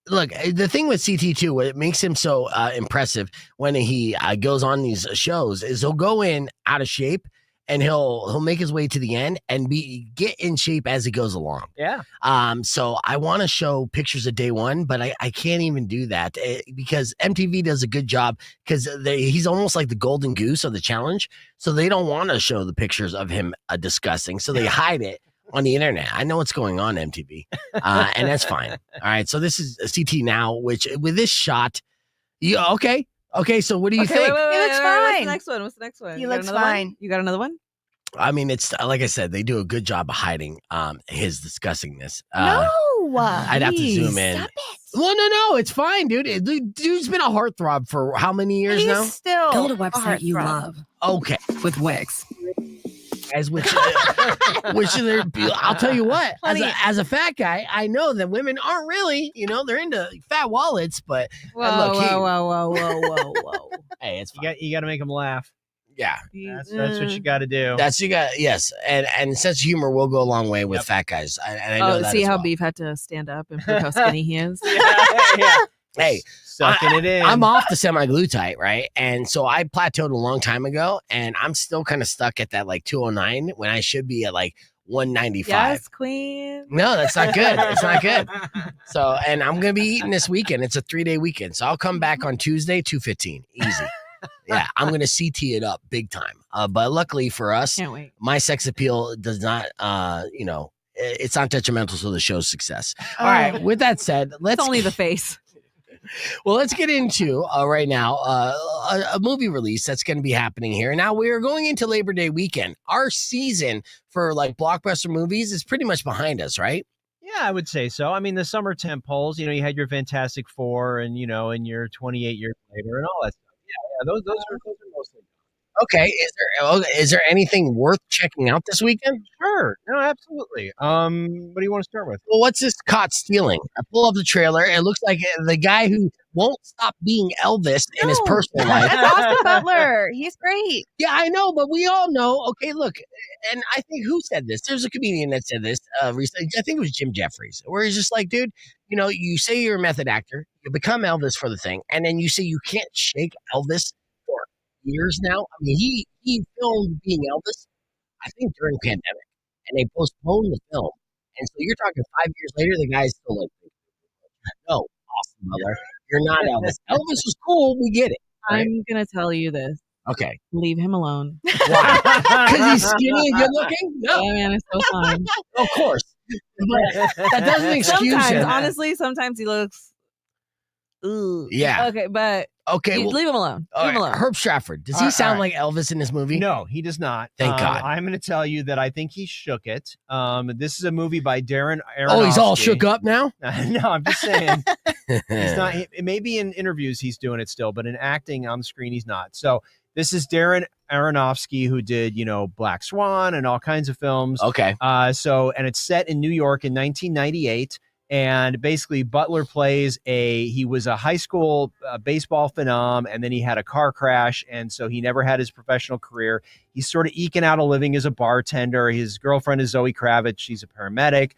look, the thing with CT too, what makes him so impressive when he goes on these shows is he'll go in out of shape and he'll make his way to the end and get in shape as he goes along. Yeah. So I want to show pictures of day one, but I can't even do that because MTV does a good job because he's almost like the golden goose of the challenge. So they don't want to show the pictures of him disgusting. So they hide it on the internet. I know what's going on, MTV, and that's fine. All right. So this is CT now, which with this shot, okay. Okay, so what do you think? Wait, He looks fine. What's the next one? He looks fine. You got another one? I mean, it's like I said, they do a good job of hiding his disgustingness. No, I'd have to zoom in. Stop it. Well, no, it's fine, dude. Dude's been a heartthrob for how many years now? Still build a website you love. Okay, with Wix. As which I'll tell you what, as a fat guy, I know that women aren't really, they're into fat wallets, but Whoa. Hey, it's fine. You got to make them laugh. Yeah, that's what you got to do. Yes, and sense of humor will go a long way with fat guys. And I know that see as how well. Beef had to stand up and prove how skinny he is. Yeah. Hey, sucking it in. I'm off the semaglutide, right? And so I plateaued a long time ago, and I'm still kind of stuck at that like 209 when I should be at like 195. Yes, queen. No, that's not good. It's not good. So, and I'm gonna be eating this weekend. It's a 3-day weekend, so I'll come back on Tuesday, 215, easy. Yeah, I'm gonna CT it up big time. But luckily for us, Can't wait. my sex appeal does not, it's not detrimental to the show's success. All right. With that said, It's only the face. Well, let's get into right now a movie release that's going to be happening here. Now, we are going into Labor Day weekend. Our season for like blockbuster movies is pretty much behind us, right? Yeah, I would say so. I mean, the summer tent poles, you had your Fantastic Four and, and your 28 Years Later and all that stuff. Yeah, those are mostly. Okay. Is there anything worth checking out this weekend? Sure. Sure. No, absolutely. What do you want to start with? Well, what's this caught stealing? I pull up the trailer. It looks like the guy who won't stop being Elvis in his personal life. That's Austin Butler. He's great. Yeah, I know, but we all know. Okay, look, and I think who said this? There's a comedian that said this recently. I think it was Jim Jeffries, where he's just like, dude, you know, you say you're a method actor, you become Elvis for the thing, and then you say you can't shake Elvis for years now. I mean, he filmed being Elvis, I think, during pandemic, and they postponed the film. And so you're talking 5 years later, the guy's still like, no, Austin Butler, you're not Elvis. Elvis was cool, we get it. Right? I'm gonna tell you this. Okay. Leave him alone. Why? Because he's skinny and good looking? No. Yeah, man, it's so fine. Of course. But that doesn't excuse Sometimes, him. honestly, sometimes he looks. Ooh. Yeah. Okay, but Okay. leave him alone. All Leave him right, alone. Herb Stratford. Does he sound like Elvis in this movie? No, he does not. Thank God. I'm going to tell you that I think he shook it. This is a movie by Darren Aronofsky. Oh, he's all shook up now? No, I'm just saying. He's not. Maybe in interviews he's doing it still, but in acting on the screen he's not. So this is Darren Aronofsky, who did, you know, Black Swan and all kinds of films. Okay. And it's set in New York in 1998. And basically, Butler plays he was a high school baseball phenom, and then he had a car crash, and so he never had his professional career. He's sort of eking out a living as a bartender. His girlfriend is Zoë Kravitz. She's a paramedic.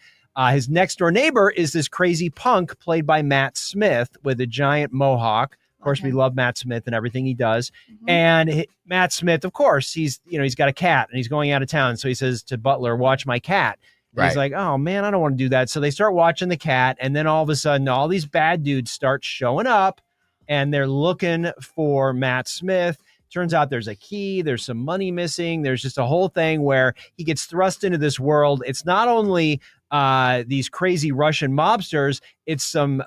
His next door neighbor is this crazy punk played by Matt Smith with a giant mohawk. Of course, we love Matt Smith and everything he does. And Matt Smith, of course, he's got a cat, and he's going out of town. So he says to Butler, "Watch my cat." Right. He's like, oh, man, I don't want to do that. So they start watching the cat. And then all of a sudden, all these bad dudes start showing up and they're looking for Matt Smith. Turns out there's a key. There's some money missing. There's just a whole thing where he gets thrust into this world. It's not only these crazy Russian mobsters. It's some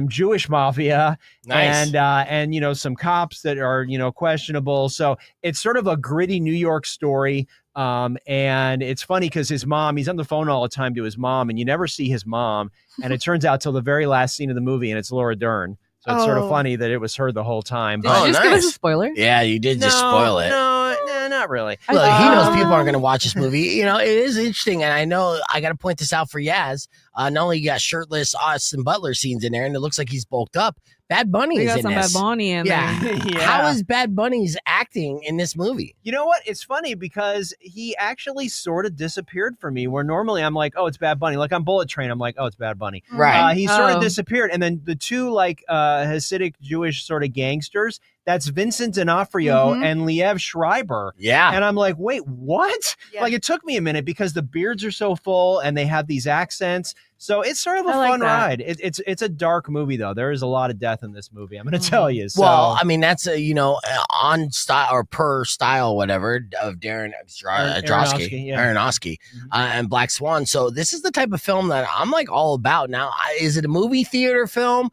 Jewish mafia. Nice. And you know, some cops that are, you know, questionable. So it's sort of a gritty New York story. And it's funny because his mom, he's on the phone all the time to his mom, and you never see his mom. And it turns out till the very last scene of the movie, and it's Laura Dern. So it's sort of funny that it was her the whole time. Did you just give us a spoiler? Yeah, you did just spoil it. No, not really. Look, he knows people aren't going to watch this movie. You know, it is interesting, and I know I got to point this out for Yaz. Not only you got shirtless Austin Butler scenes in there, and it looks like he's bulked up. Bad Bunny We is got in some this. Bad Bunny in Yeah. there. Yeah. How is Bad Bunny's acting in this movie? You know what? It's funny because he actually sort of disappeared for me, where normally I'm like, oh, it's Bad Bunny. Like on Bullet Train, I'm like, oh, it's Bad Bunny. Right. He sort of disappeared. And then the two like Hasidic Jewish sort of gangsters, that's Vincent D'Onofrio and Liev Schreiber. Yeah. And I'm like, wait, what? Yeah. Like it took me a minute because the beards are so full and they have these accents. So it's sort of a I like fun that. ride. It's a dark movie though. There is a lot of death in this movie. I'm going to tell you. So. Well, I mean, that's a, you know, on style or per style, whatever, of Darren Aronofsky and Black Swan. So this is the type of film that I'm like all about. Now, is it a movie theater film?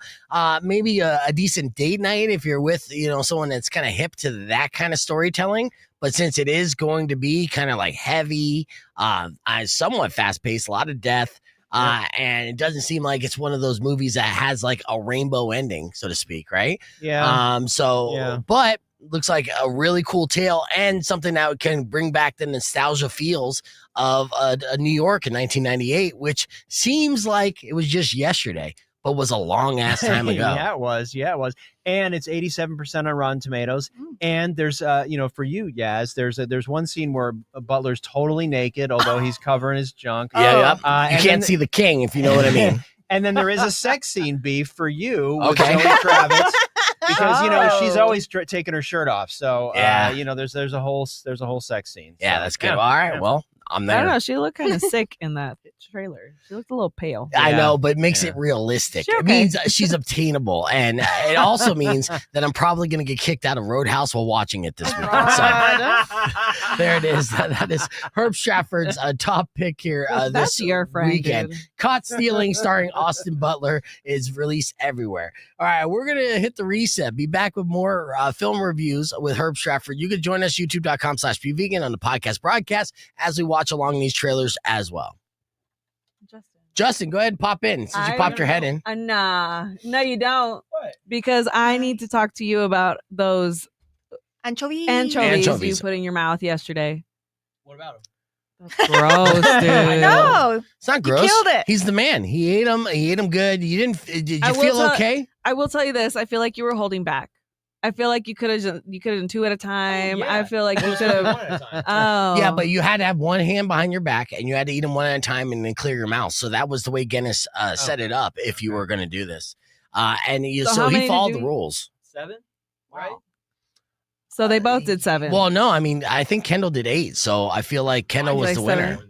Maybe a decent date night if you're with, you know, someone that's kind of hip to that kind of storytelling. But since it is going to be kind of like heavy, somewhat fast paced, a lot of death. And it doesn't seem like it's one of those movies that has like a rainbow ending, so to speak, right? Yeah. But looks like a really cool tale and something that can bring back the nostalgia feels of a New York in 1998, which seems like it was just yesterday, but was a long ass time ago. Yeah, it was. And it's 87% on Rotten Tomatoes. And there's, you know, for you, Yaz, there's one scene where Butler's totally naked, although he's covering his junk. You can't see the king, if you know what I mean. And then there is a sex scene, Beef, for you with Okay. Zoe Kravitz. Because, you know, she's always taking her shirt off. So, you know, there's a whole sex scene. Yeah, So, that's good. All right, well, I'm there. I don't know. She looked kind of sick in that trailer. She looked a little pale. I know, but it makes it realistic. Sure, It means she's obtainable. And it also means that I'm probably going to get kicked out of Roadhouse while watching it this weekend. So there it is. That is Herb Stratford's top pick here That's this your friend, weekend. dude. Caught Stealing, starring Austin Butler, is released everywhere. All right, we're going to hit the reset. Be back with more film reviews with Herb Stratford. You can join us, youtube.com/bevegan on the podcast broadcast as we watch along these trailers as well. Justin, go ahead and pop in since you popped your head in. Nah, no, you don't. What? Because I need to talk to you about those Anchovies. anchovies you Anchovies. put in your mouth yesterday. What about him? Gross, dude. No, It's not gross. killed it. He's the man. He ate them. He ate them good. You didn't? Did you feel okay? I will tell you this. I feel like you were holding back. I feel like you could have done 2 at a time. yeah. I feel like you should have. Oh, Yeah, but you had to have one hand behind your back, and you had to eat them one at a time, and then clear your mouth. So that was the way Guinness set it up. If you were going to do this, and So how many he did followed you the eat? rules. 7, right? So they both did 7. Well, no, I mean I think Kendall did 8, so I feel like Kendall was Like the 7. winner.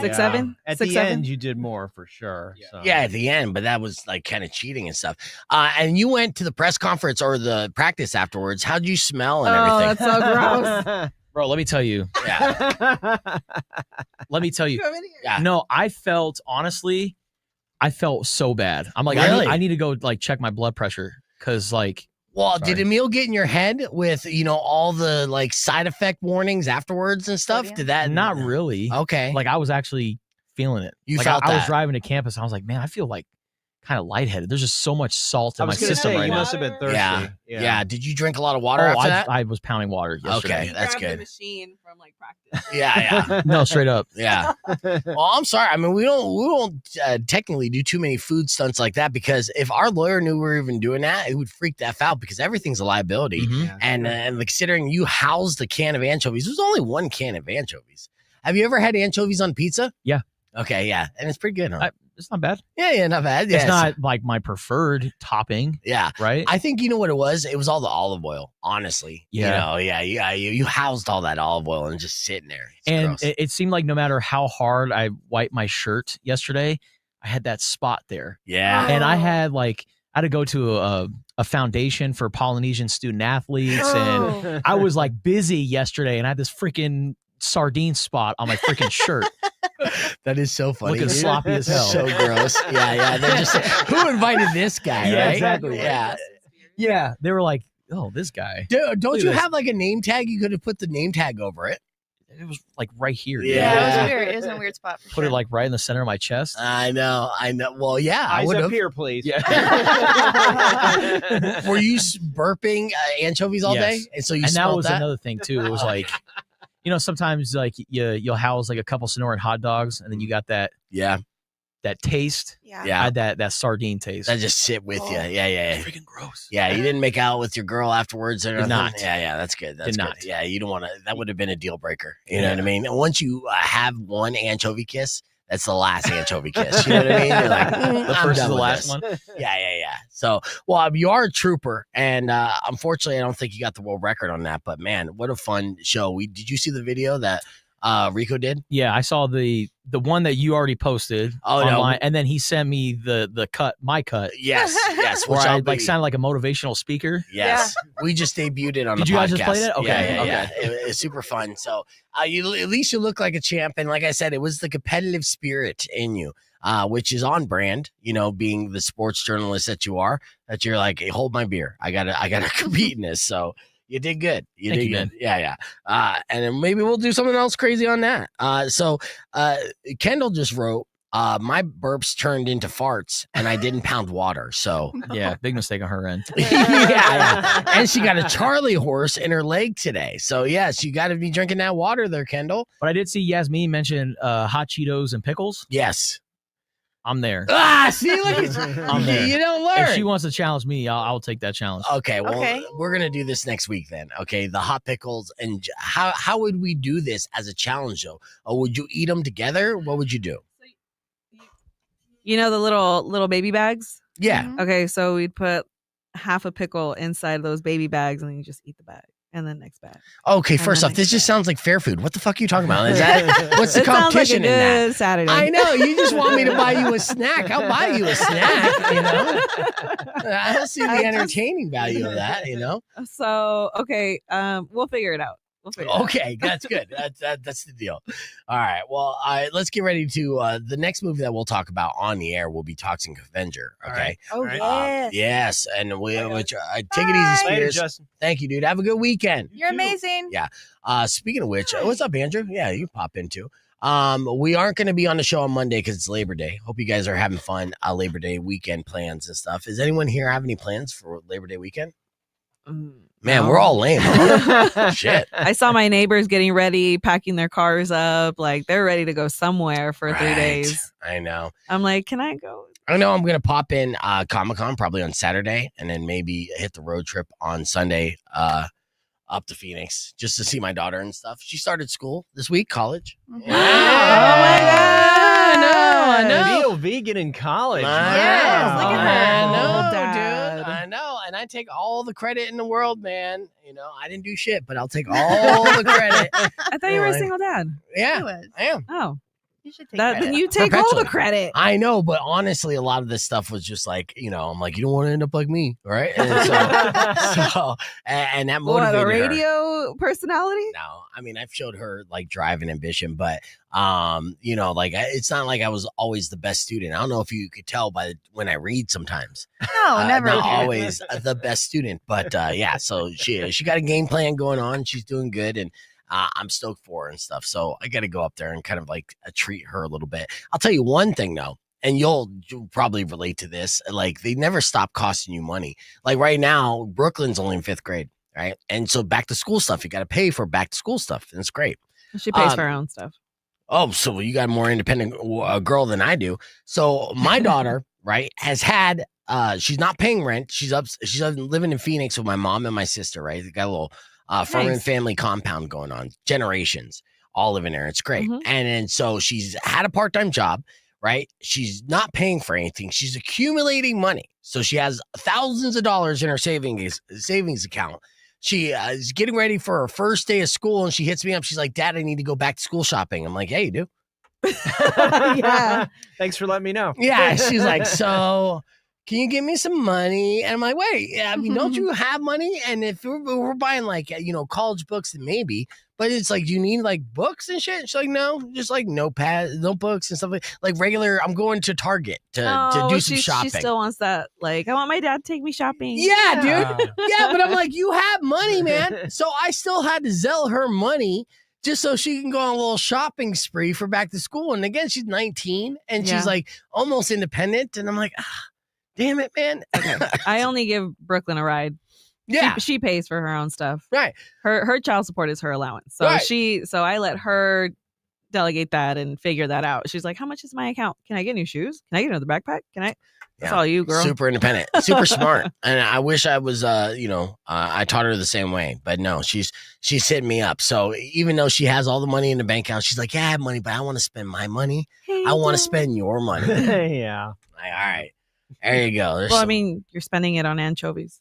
6, 7. At 6, the 7? end, you did more for sure. So. Yeah, at the end, but that was like kind of cheating and stuff. And you went to the press conference or the practice afterwards. How'd you smell and Oh, everything? that's so gross. Bro, let me tell you. Yeah. Let me tell you. Yeah. No, I felt so bad. I'm like, Really? I need to go like check my blood pressure because like. Well, Sorry. did Emil get in your head with, all the like side effect warnings afterwards and stuff? yeah. Did that Not really. Okay. Like I was actually feeling it. You like felt I was that. driving to campus. I was like, man, I feel like kind of lightheaded. There's just so much salt in I my was gonna system say, right you now. must have been thirsty. Yeah. Did you drink a lot of water Oh, after that? I was pounding water yesterday. Okay, that's good. Machine from like practice. Yeah. No, straight up. Yeah. Well, I'm sorry. I mean, we don't technically do too many food stunts like that because if our lawyer knew we were even doing that, it would freak the F out because everything's a liability. Mhm. And considering you housed a can of anchovies, there's only one can of anchovies. Have you ever had anchovies on pizza? Yeah. Okay, yeah. And it's pretty good, huh? It's not bad. Yeah, not bad. Yeah, It's not like my preferred topping. Yeah. Right. I think you know what it was? It was all the olive oil, honestly. Yeah. You housed all that olive oil and just sitting there. It's And gross. it seemed like no matter how hard I wiped my shirt yesterday, I had that spot there. Yeah. And I had to go to a foundation for Polynesian student athletes. Oh. And I was like busy yesterday and I had this freaking sardine spot on my freaking shirt. That is so funny. Looking dude. sloppy as hell. So gross. Yeah. They're just who invited this guy, Yeah, right? exactly. Yeah. Yeah. They were like, oh, this guy. Dude, don't Look you at this. have like a name tag? You could have put the name tag over it. It was like right here. Yeah. Yeah, it was weird. It was in a weird spot. For Put sure. it like right in the center of my chest. I know. Well, yeah, I Eyes would up have. here, please. Yeah. Were you burping anchovies all day? Yes. And so you And that smelled was that? another thing too. It was like, sometimes like you'll house like a couple Sonoran hot dogs, and then you got that Yeah. taste. Yeah. I Yeah. had that sardine taste. That just sit with you. Yeah. freaking gross. Yeah, you didn't make out with your girl afterwards or Did nothing? not. Yeah, that's good. That's Did good. not. Yeah, you don't want to. That would have been a deal breaker. You know Yeah. what I mean? And once you have one anchovy kiss, that's the last anchovy kiss. You know what I mean? You're like, The I'm first is done the with last this. one. Yeah. So, well, you are a trooper, and unfortunately, I don't think you got the world record on that. But man, what a fun show! Did you see the video that Rico did? Yeah, I saw the one that you already posted online, and then he sent me the cut, my cut. Yes. Where Which I I'll be- sounded like a motivational speaker. Yes, we just debuted it on Did the you podcast. guys just play that? Okay, Yeah. It's super fun. So at least you look like a champ, and like I said, it was the competitive spirit in you, which is on brand. Being the sports journalist that you are, that you're like, hey, hold my beer. I gotta compete in this. So. You did good. You Thank did you, good. man. Yeah. And then maybe we'll do something else crazy on that. So Kendall just wrote, my burps turned into farts and I didn't pound water. So Yeah, big mistake on her end. yeah. And she got a Charlie horse in her leg today. So yes, you got to be drinking that water there, Kendall. But I did see Yasmin mention hot Cheetos and pickles. Yes. I'm there. See, look, I'm there. you don't learn. If she wants to challenge me, I'll take that challenge. Okay, well, Okay. we're gonna do this next week then. Okay, the hot pickles, and how would we do this as a challenge though? Or would you eat them together? What would you do? You know the little baby bags? Yeah. Mhm. Okay, so we'd put half a pickle inside those baby bags, and then you just eat the bag, and then next bag. Okay, And first then off, this next just bag. sounds like fair food. What the fuck are you talking about? Is that what's the It sounds like a competition in that? good Saturday. I know. You just want me to buy you a snack. I'll buy you a snack, I don't see the entertaining value of that, So okay, we'll figure it out. Okay, that's good. That's the deal. All right. Well, let's get ready to the next movie that we'll talk about on the air will be Toxic Avenger. Okay. Oh, yes. Yes, and take it easy, Later, Spears. Justin. Thank you, dude. Have a good weekend. You're amazing. Yeah. Speaking of which, what's up, Andrew? Yeah, you pop in too. We aren't going to be on the show on Monday because it's Labor Day. Hope you guys are having fun. Labor Day weekend plans and stuff. Does anyone here have any plans for Labor Day weekend? Man, No. we're all lame. Huh? Shit. I saw my neighbors getting ready, packing their cars up. Like they're ready to go somewhere for 3 days. I know. I'm like, can I go? I know I'm going to pop in Comic-Con probably on Saturday and then maybe hit the road trip on Sunday up to Phoenix just to see my daughter and stuff. She started school this week, college. Mm-hmm. I know. Real vegan in college. Yes, look at that. Dude. I know. And I take all the credit in the world, man. You know, I didn't do shit, but I'll take all the credit. I thought you were a single dad. Yeah, I am. Oh. You should take Then you take all the credit. I know, but honestly, a lot of this stuff was just like, you know, I'm like, you don't want to end up like me, right? And and that motivated What, a her. radio personality? No, I mean, I've showed her like drive and ambition, but you know, like it's not like I was always the best student. I don't know if you could tell by when I read sometimes. No, never. Not always the best student, but yeah. So she got a game plan going on. She's doing good, and I'm stoked for her and stuff. So I got to go up there and kind of like treat her a little bit. I'll tell you one thing though, and you'll probably relate to this. Like they never stop costing you money. Like right now, Brooklyn's only in 5th grade, right? And so back to school stuff, you got to pay for back to school stuff, and it's great. She pays for her own stuff. Oh, so you got a more independent girl than I do. So my daughter, right, has had. She's not paying rent. She's living in Phoenix with my mom and my sister, right? They got a little farm and family compound going on. Generations all living there. It's great. Mm-hmm. And then so she's had a part-time job, right? She's not paying for anything. She's accumulating money. So she has thousands of dollars in her savings account. She is getting ready for her first day of school, and she hits me up. She's like, "Dad, I need to go back to school shopping." I'm like, "Yeah, you do." Yeah. Thanks for letting me know. Yeah. She's like, "So can you give me some money?" And I'm like, "Wait, I mean, don't you have money? And if we're buying like, you know, college books, then maybe, but it's like, do you need like books and shit?" She's like, "No, just like notebooks and stuff like regular. I'm going to Target to do some shopping." She still wants that. Like, I want my dad to take me shopping. Yeah, dude. Yeah, but I'm like, you have money, man. So I still had to sell her money just so she can go on a little shopping spree for back to school. And again, she's 19 and she's like almost independent. And I'm like, damn it, man. Okay. I only give Brooklyn a ride. Yeah. She pays for her own stuff. Right. Her child support is her allowance. So so I let her delegate that and figure that out. She's like, "How much is my account? Can I get new shoes? Can I get another backpack? Can I?" That's all you, girl. Super independent, super smart. And I wish I was, I taught her the same way, but no, she's hitting me up. So even though she has all the money in the bank account, she's like, "Yeah, I have money, but I want to spend my money. I want to spend your money." Yeah. Like, all right. There you go. I mean, you're spending it on anchovies.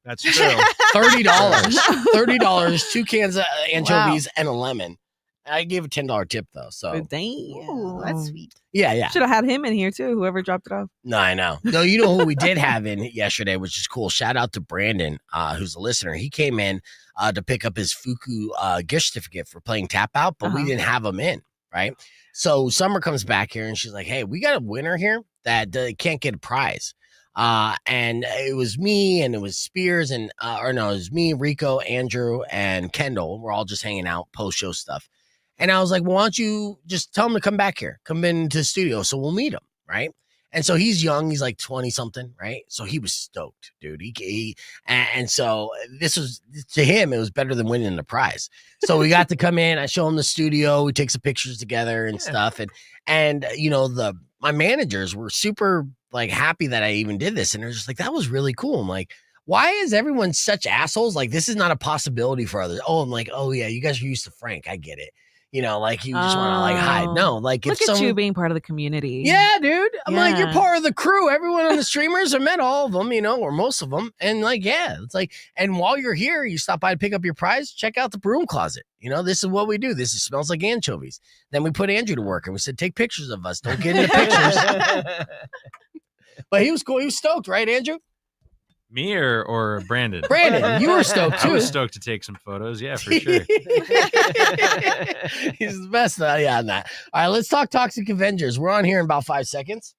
That's true. $30. $30, 2 cans of anchovies and a lemon. I gave a $10 tip though. So damn. Ooh, that's sweet. Yeah. Should have had him in here too, whoever dropped it off. No, I know. No, you know who we did have in yesterday, which is cool. Shout out to Brandon, who's a listener. He came in to pick up his Fuku gift certificate for playing Tap Out, but we didn't have him in, right? So Summer comes back here and she's like, "Hey, we got a winner here that can't get a prize." And it was me and it was Spears and it was me, Rico, Andrew, and Kendall. We're all just hanging out, post-show stuff. And I was like, "Well, why don't you just tell him to come back here, come into the studio so we'll meet him," right? And so he's young, he's like 20 something, right? So he was stoked, dude. And so this was, to him, it was better than winning the prize. So we got to come in, I show him the studio, we take some pictures together and stuff. And you know, my managers were super like happy that I even did this. And they're just like, "That was really cool." I'm like, why is everyone such assholes? Like, this is not a possibility for others. Oh, I'm like, "Oh yeah, you guys are used to Frank. I get it." You know, like you just want to like hide. No, like look at you being part of the community. Yeah, dude. I'm like, you're part of the crew. Everyone on the streamers, I met all of them, you know, or most of them. And like, yeah, it's like, and while you're here, you stop by to pick up your prize, check out the broom closet. You know, this is what we do. Smells like anchovies. Then we put Andrew to work and we said, "Take pictures of us. Don't get in the pictures." But he was cool. He was stoked, right, Andrew? Me or Brandon? Brandon, you were stoked too. I was stoked to take some photos. Yeah, for sure. He's the best. Yeah, on that. All right, let's talk Toxic Avengers. We're on here in about 5 seconds.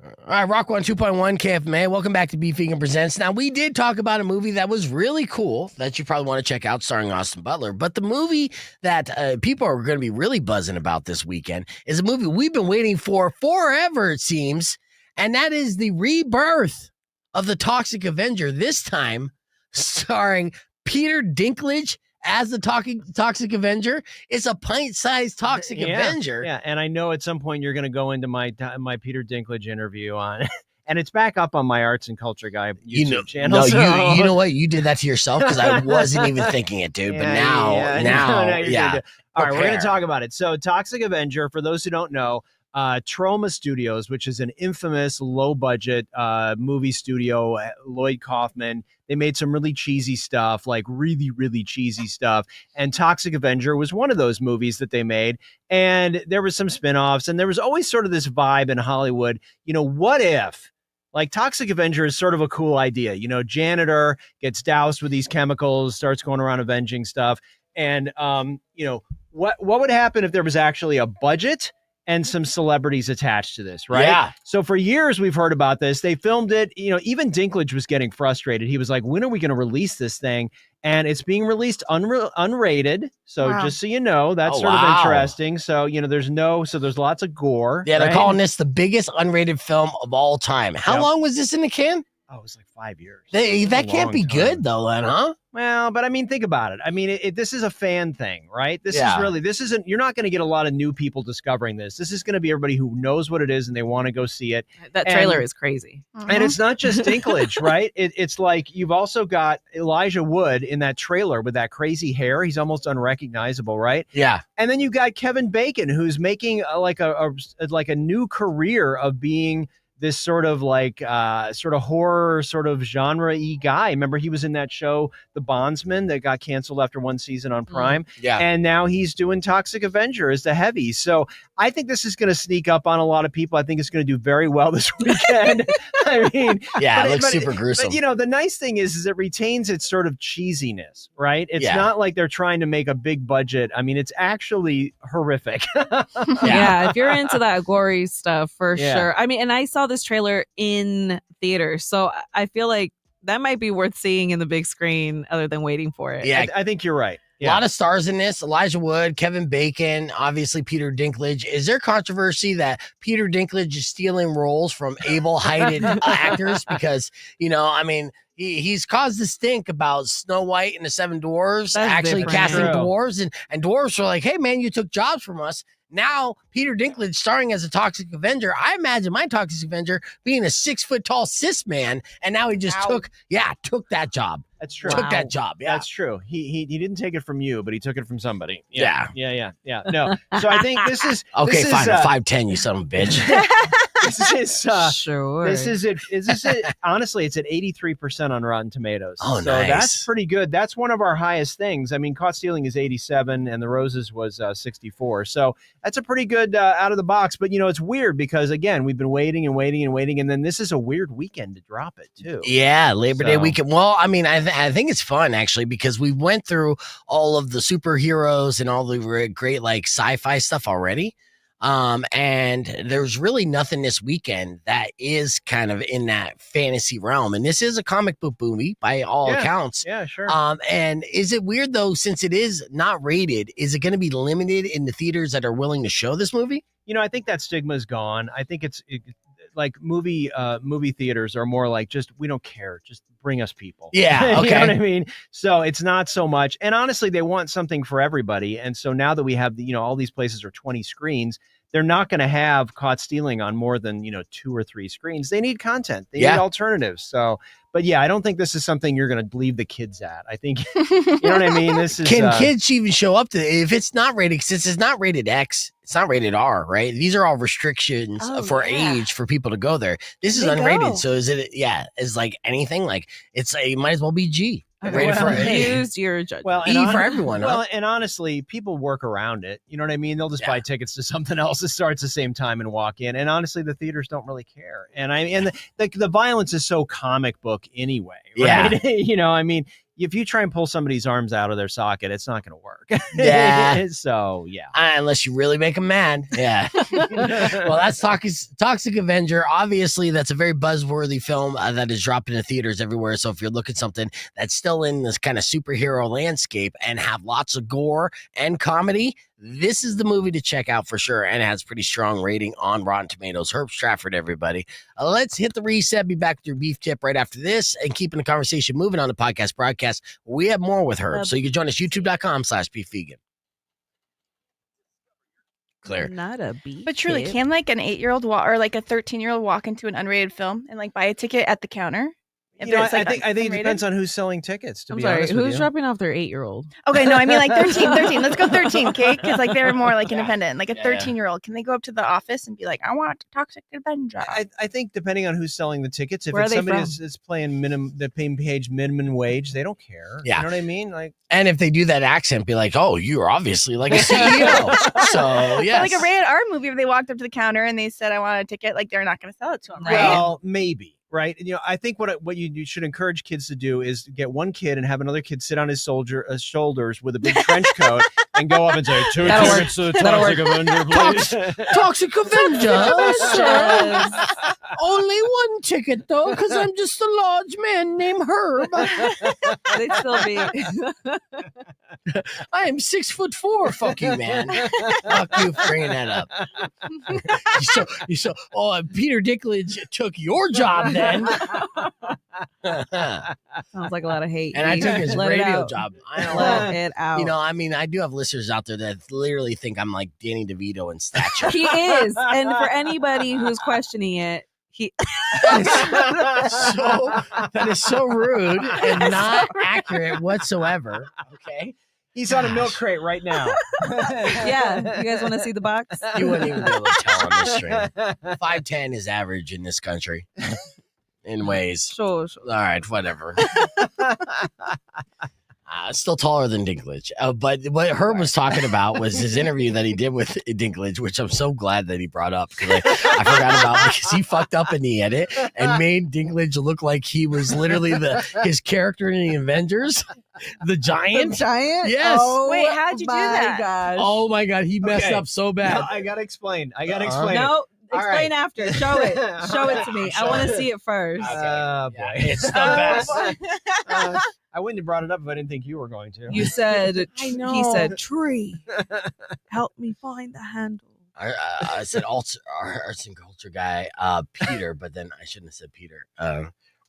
All right, Rock 1 2.1 KFMA. Welcome back to Beef Vegan Presents. Now, we did talk about a movie that was really cool that you probably want to check out, starring Austin Butler. But the movie that people are going to be really buzzing about this weekend is a movie we've been waiting for forever, it seems. And that is the rebirth of the Toxic Avenger, this time starring Peter Dinklage as the Toxic Avenger. It's a pint-sized Toxic Avenger. Yeah, and I know at some point you're going to go into my Peter Dinklage interview on, and it's back up on my Arts and Culture Guy YouTube channel. No, so. you know what? You did that to yourself because I wasn't even thinking it, dude. But now, All right, Prepare. we're going to talk about it. So, Toxic Avenger, for those who don't know, Troma Studios, which is an infamous low-budget movie studio, Lloyd Kaufman. They made some really cheesy stuff, like really, really cheesy stuff. And Toxic Avenger was one of those movies that they made. And there was some spinoffs, and there was always sort of this vibe in Hollywood. What if? Like, Toxic Avenger is sort of a cool idea. Janitor gets doused with these chemicals, starts going around avenging stuff. And, what would happen if there was actually a budget and some celebrities attached to this, right? Yeah. So for years we've heard about this. They filmed it. Even Dinklage was getting frustrated. He was like, when are we going to release this thing? And it's being released unrated. So just so you know, that's sort of interesting. So, there's lots of gore. Yeah, they're right? calling this the biggest unrated film of all time. How long was this in the can? Oh, it was like 5 years. That can't be good though, then, huh? Well, but I mean, think about it. I mean, this is a fan thing, right? You're not going to get a lot of new people discovering this. This is going to be everybody who knows what it is and they want to go see it. That trailer is crazy. And it's not just Dinklage, right? It's like you've also got Elijah Wood in that trailer with that crazy hair. He's almost unrecognizable, right? Yeah. And then you got Kevin Bacon, who's making a new career of being this sort of horror sort of genre-y guy. Remember, he was in that show, The Bondsman, that got canceled after one season on Prime. Yeah. And now he's doing Toxic Avenger as the heavy. So I think this is going to sneak up on a lot of people. I think it's going to do very well this weekend. I mean, it looks super gruesome. But, the nice thing is it retains its sort of cheesiness, right? It's not like they're trying to make a big budget. I mean, it's actually horrific. Yeah, if you're into that gory stuff, for sure. I mean, and I saw this trailer in theater, so I feel like that might be worth seeing in the big screen other than waiting for it. Yeah, I think you're right. A lot of stars in this. Elijah Wood, Kevin Bacon, obviously Peter Dinklage. Is there controversy that Peter Dinklage is stealing roles from able-heighted actors? Because, he's caused a stink about Snow White and the Seven Dwarfs casting dwarves. And dwarves are like, hey, man, you took jobs from us. Now, Peter Dinklage starring as a Toxic Avenger. I imagine my Toxic Avenger being a 6-foot-tall cis man, and now he just took that job. That's true. Took that job. Yeah, that's true. He didn't take it from you, but he took it from somebody. Yeah. No. So I think this is okay. This Fine, is, 5'10", you son of a bitch. Sure. This is it. Honestly, it's at 83% on Rotten Tomatoes. Oh, so nice. That's pretty good. That's one of our highest things. I mean, Caught Stealing is 87, and The Roses was 64. So that's a pretty good out of the box. But it's weird because again, we've been waiting, and then this is a weird weekend to drop it too. Yeah, Labor Day weekend. Well, I mean, I think it's fun actually because we went through all of the superheroes and all the great like sci-fi stuff already. And there's really nothing this weekend that is kind of in that fantasy realm. And this is a comic book movie by all accounts. Yeah, sure. And is it weird though, since it is not rated, is it going to be limited in the theaters that are willing to show this movie? I think that stigma is gone. I think it's like movie theaters are more like we don't care. Just bring us people. Yeah. Okay. You know what I mean? So it's not so much. And honestly, they want something for everybody. And so now that we have, all these places are 20 screens, they're not going to have Caught Stealing on more than, 2 or 3 screens. They need content. They need alternatives. So, but yeah, I don't think this is something you're going to leave the kids at. I think, you know what I mean? This is. Can kids even show up to it? If it's not rated, since it's not rated X, it's not rated R, right? These are all restrictions for age for people to go there. This is unrated. So is it, is like anything like it might as well be G. Rated for use your judgment. Well, E for everyone. Well, and honestly, people work around it. You know what I mean? They'll just buy tickets to something else that starts the same time and walk in. And honestly, the theaters don't really care. And the violence is so comic book anyway, right? Yeah. I mean, if you try and pull somebody's arms out of their socket, it's not going to work. Yeah. So, yeah. Unless you really make them mad. Yeah. Well, that's Toxic Avenger. Obviously, that's a very buzzworthy film that is dropping in theaters everywhere. So if you're looking something that's still in this kind of superhero landscape and have lots of gore and comedy, this is the movie to check out for sure, and it has pretty strong rating on Rotten Tomatoes. Herb Stratford, everybody. Let's hit the reset. Be back with your beef tip right after this, and keeping the conversation moving on the podcast broadcast. We have more with Herb, so you can join us youtube.com/beefvegan. Claire. Not a beef. But truly, tip. can like an 8-year-old or like a 13-year-old walk into an unrated film and like buy a ticket at the counter? If You know, it's, like, I think it unrated? depends on who's selling tickets. To I'm be sorry, honest with who's you. dropping off their 8-year-old? Okay, no, I mean like 13. Let's go 13, okay? Because like they're more like independent. Like a 13-year-old, can they go up to the office and be like, "I want Toxic Avenger"? I think depending on who's selling the tickets, if Where it's are they somebody from? that's paying minimum wage, they don't care. Yeah. You know what I mean? Like, And if they do that accent, be like, "Oh, you're obviously like a CEO." So But yes. like a rated R movie, if they walked up to the counter and they said, "I want a ticket," like they're not going to sell it to them, right? well, maybe. Right. You know, I think what you should encourage kids to do is get one kid and have another kid sit on his shoulders with a big trench coat and go up and say, "Two That'll tickets to Toxic Avenger, please." Toxic Avenger. Only one ticket though, because I'm just a large man named Herb. They'd still be. I am 6'4". Fuck you, man. Fuck you for bringing that up. Peter Dinklage took your job then. Sounds like a lot of hate. And I took his Let it radio out. job. I don't Let know. it out. You know, I mean, I do have listeners out there that literally think I'm like Danny DeVito in stature. He is. And for anybody who's questioning it, that is so rude and not accurate whatsoever. Okay. He's on a milk crate right now. Yeah. You guys want to see the box? You wouldn't even be able to tell on this stream. 5'10" is average in this country. In ways. Sure. All right, whatever. Still taller than Dinklage. But what Herb was talking about was his interview that he did with Dinklage, which I'm so glad that he brought up because I forgot about because he fucked up in the edit and made Dinklage look like he was literally his character in the Avengers, the giant. The giant? Yes. Oh, wait, how'd you do that? Gosh. Oh my God, he messed Okay. up so bad. No, I gotta explain. it. No. All Explain right. after. Show it. Show it to me. I want to see it first. Boy. It's the best. I wouldn't have brought it up if I didn't think you were going to. You said, I know. he said, "Tree, help me find the handle." I said arts and culture guy, Peter, but then I shouldn't have said Peter.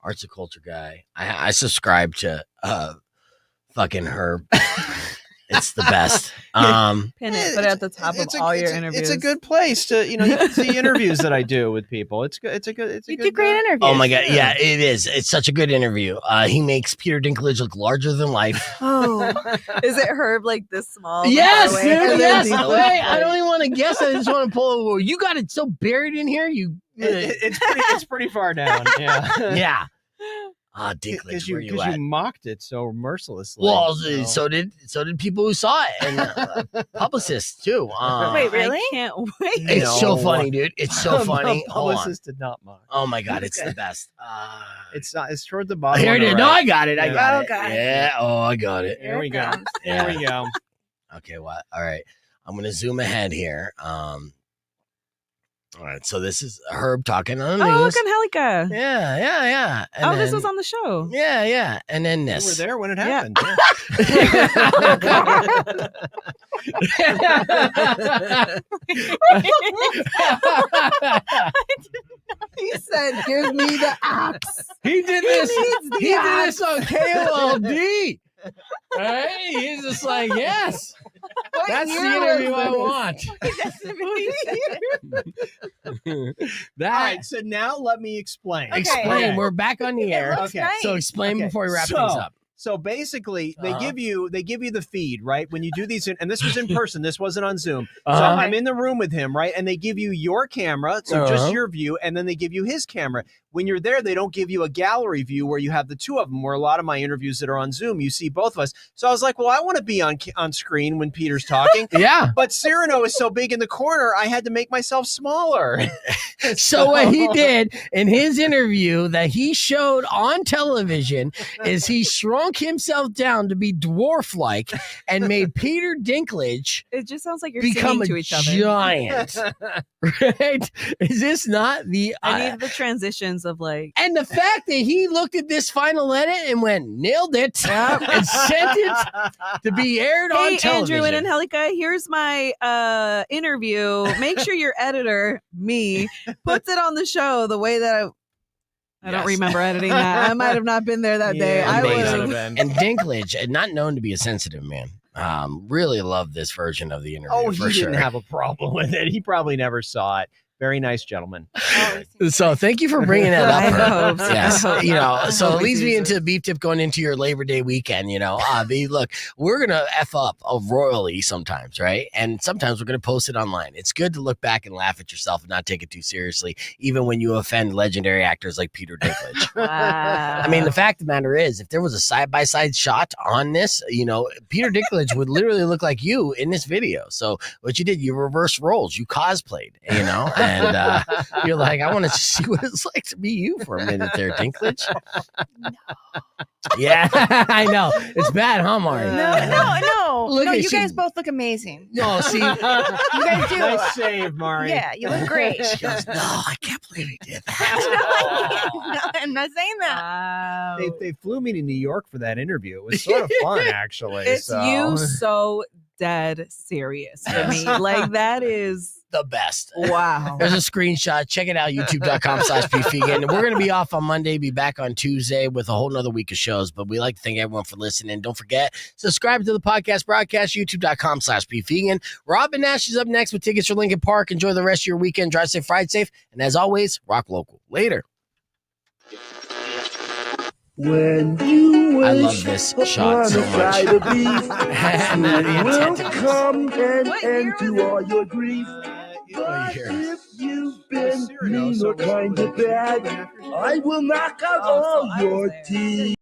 Arts and culture guy. I subscribe to fucking Herb. It's the best. Pin it, put it at the top of all your interviews. It's a good place to, you can see interviews that I do with people. It's good. It's a good. You do great interviews. Oh my God. Yeah, it is. It's such a good interview. He makes Peter Dinklage look larger than life. Oh, is it Herb like this small? Yes, Far away? dude. And then Yes. Dinklage, Wait, I like- don't even want to guess. I just want to pull it. You got it so buried in here. It's pretty far down. Yeah. Yeah. Dinklage, Because where you at? you mocked it so mercilessly. Well, so did people who saw it and publicists too. Wait, really? I can't wait. It's so funny, dude. It's so funny. The Hold on. publicist did not mock. Oh my God, it's the best. It's not. It's toward the bottom. Here on it the is. right. No, I got it. I Yeah. got Oh, it. God. Yeah. Oh, I got it. Here we go. Yeah. Here we go. Okay. What? All right. I'm gonna zoom ahead here. All right. So this is Herb talking on the Oh, news. look, Angelica. Yeah. And Oh, this then- was on the show. Yeah. And then You this. were there when it Yeah. happened. He said, "Give me the axe." He did this. needs the He did axe. this on KOLD. Right? He's just like, yes. That's the year interview was I this? want. All That right. So now let me explain. explain. Okay. We're back on the air. looks Okay. nice. So explain Okay. before we wrap So- things up. So basically, they Uh-huh. give you the feed, right? When you do these, and this was in person. This wasn't on Zoom. So Uh-huh. I'm in the room with him, right? And they give you your camera, so Uh-huh. just your view, and then they give you his camera. When you're there, they don't give you a gallery view where you have the two of them. Where a lot of my interviews that are on Zoom, you see both of us. So I was like, well, I want to be on screen when Peter's talking. Yeah. But Cyrano is so big in the corner, I had to make myself smaller. So what he did in his interview that he showed on television is he shrunk shrunk himself down to be dwarf-like and made Peter Dinklage It just sounds like you're become singing a to each other. giant. Right? Is this not the... I need the transitions of like... And the fact that he looked at this final edit and went, nailed it, and sent it to be aired on Hey, television. Andrew and Angelica, here's my interview. Make sure your editor, me, puts it on the show the way that I don't remember editing that. I might have not been there that day. I Amazing. was. And Dinklage, not known to be a sensitive man, really loved this version of the interview. Oh, for he sure. didn't have a problem with it. He probably never saw it. Very nice gentleman. So thank you for bringing that up. I Herb. hope so. Yes, you know. So hope it he leads me sees into the beef tip going into your Labor Day weekend. You know, look, we're gonna f up royally sometimes, right? And sometimes we're gonna post it online. It's good to look back and laugh at yourself and not take it too seriously, even when you offend legendary actors like Peter Dinklage. Wow. I mean, the fact of the matter is, if there was a side-by-side shot on this, you know, Peter Dinklage would literally look like you in this video. So what you did, you reversed roles, you cosplayed, you know, and you're like, I want to see what it's like to be you for a minute there, Dinklage. No. Yeah, I know. It's bad, huh, Mari? No. Look No, at you she- guys both look amazing. No, see, You guys do. Nice save, Mari. Yeah, you look great. she goes, no, I can't believe he did that. No, I'm not saying that. Wow. They flew me to New York for that interview. It was sort of fun, actually. It's so. you so dead serious for me. Like, that is The best. wow. There's a screenshot. Check it out, youtube.com/beefvegan. We're going to be off on Monday, be back on Tuesday with a whole nother week of shows. But we like to thank everyone for listening. Don't forget, subscribe to the podcast broadcast, youtube.com/beefvegan. Robin Nash is up next with tickets for Lincoln Park. Enjoy the rest of your weekend. Drive safe, ride safe. And as always, rock local. Later. When you I love this shot so much. And the will intent of this. come and end to all your grief. But here. if you've been mean or kind of bad, I will knock out all your teeth.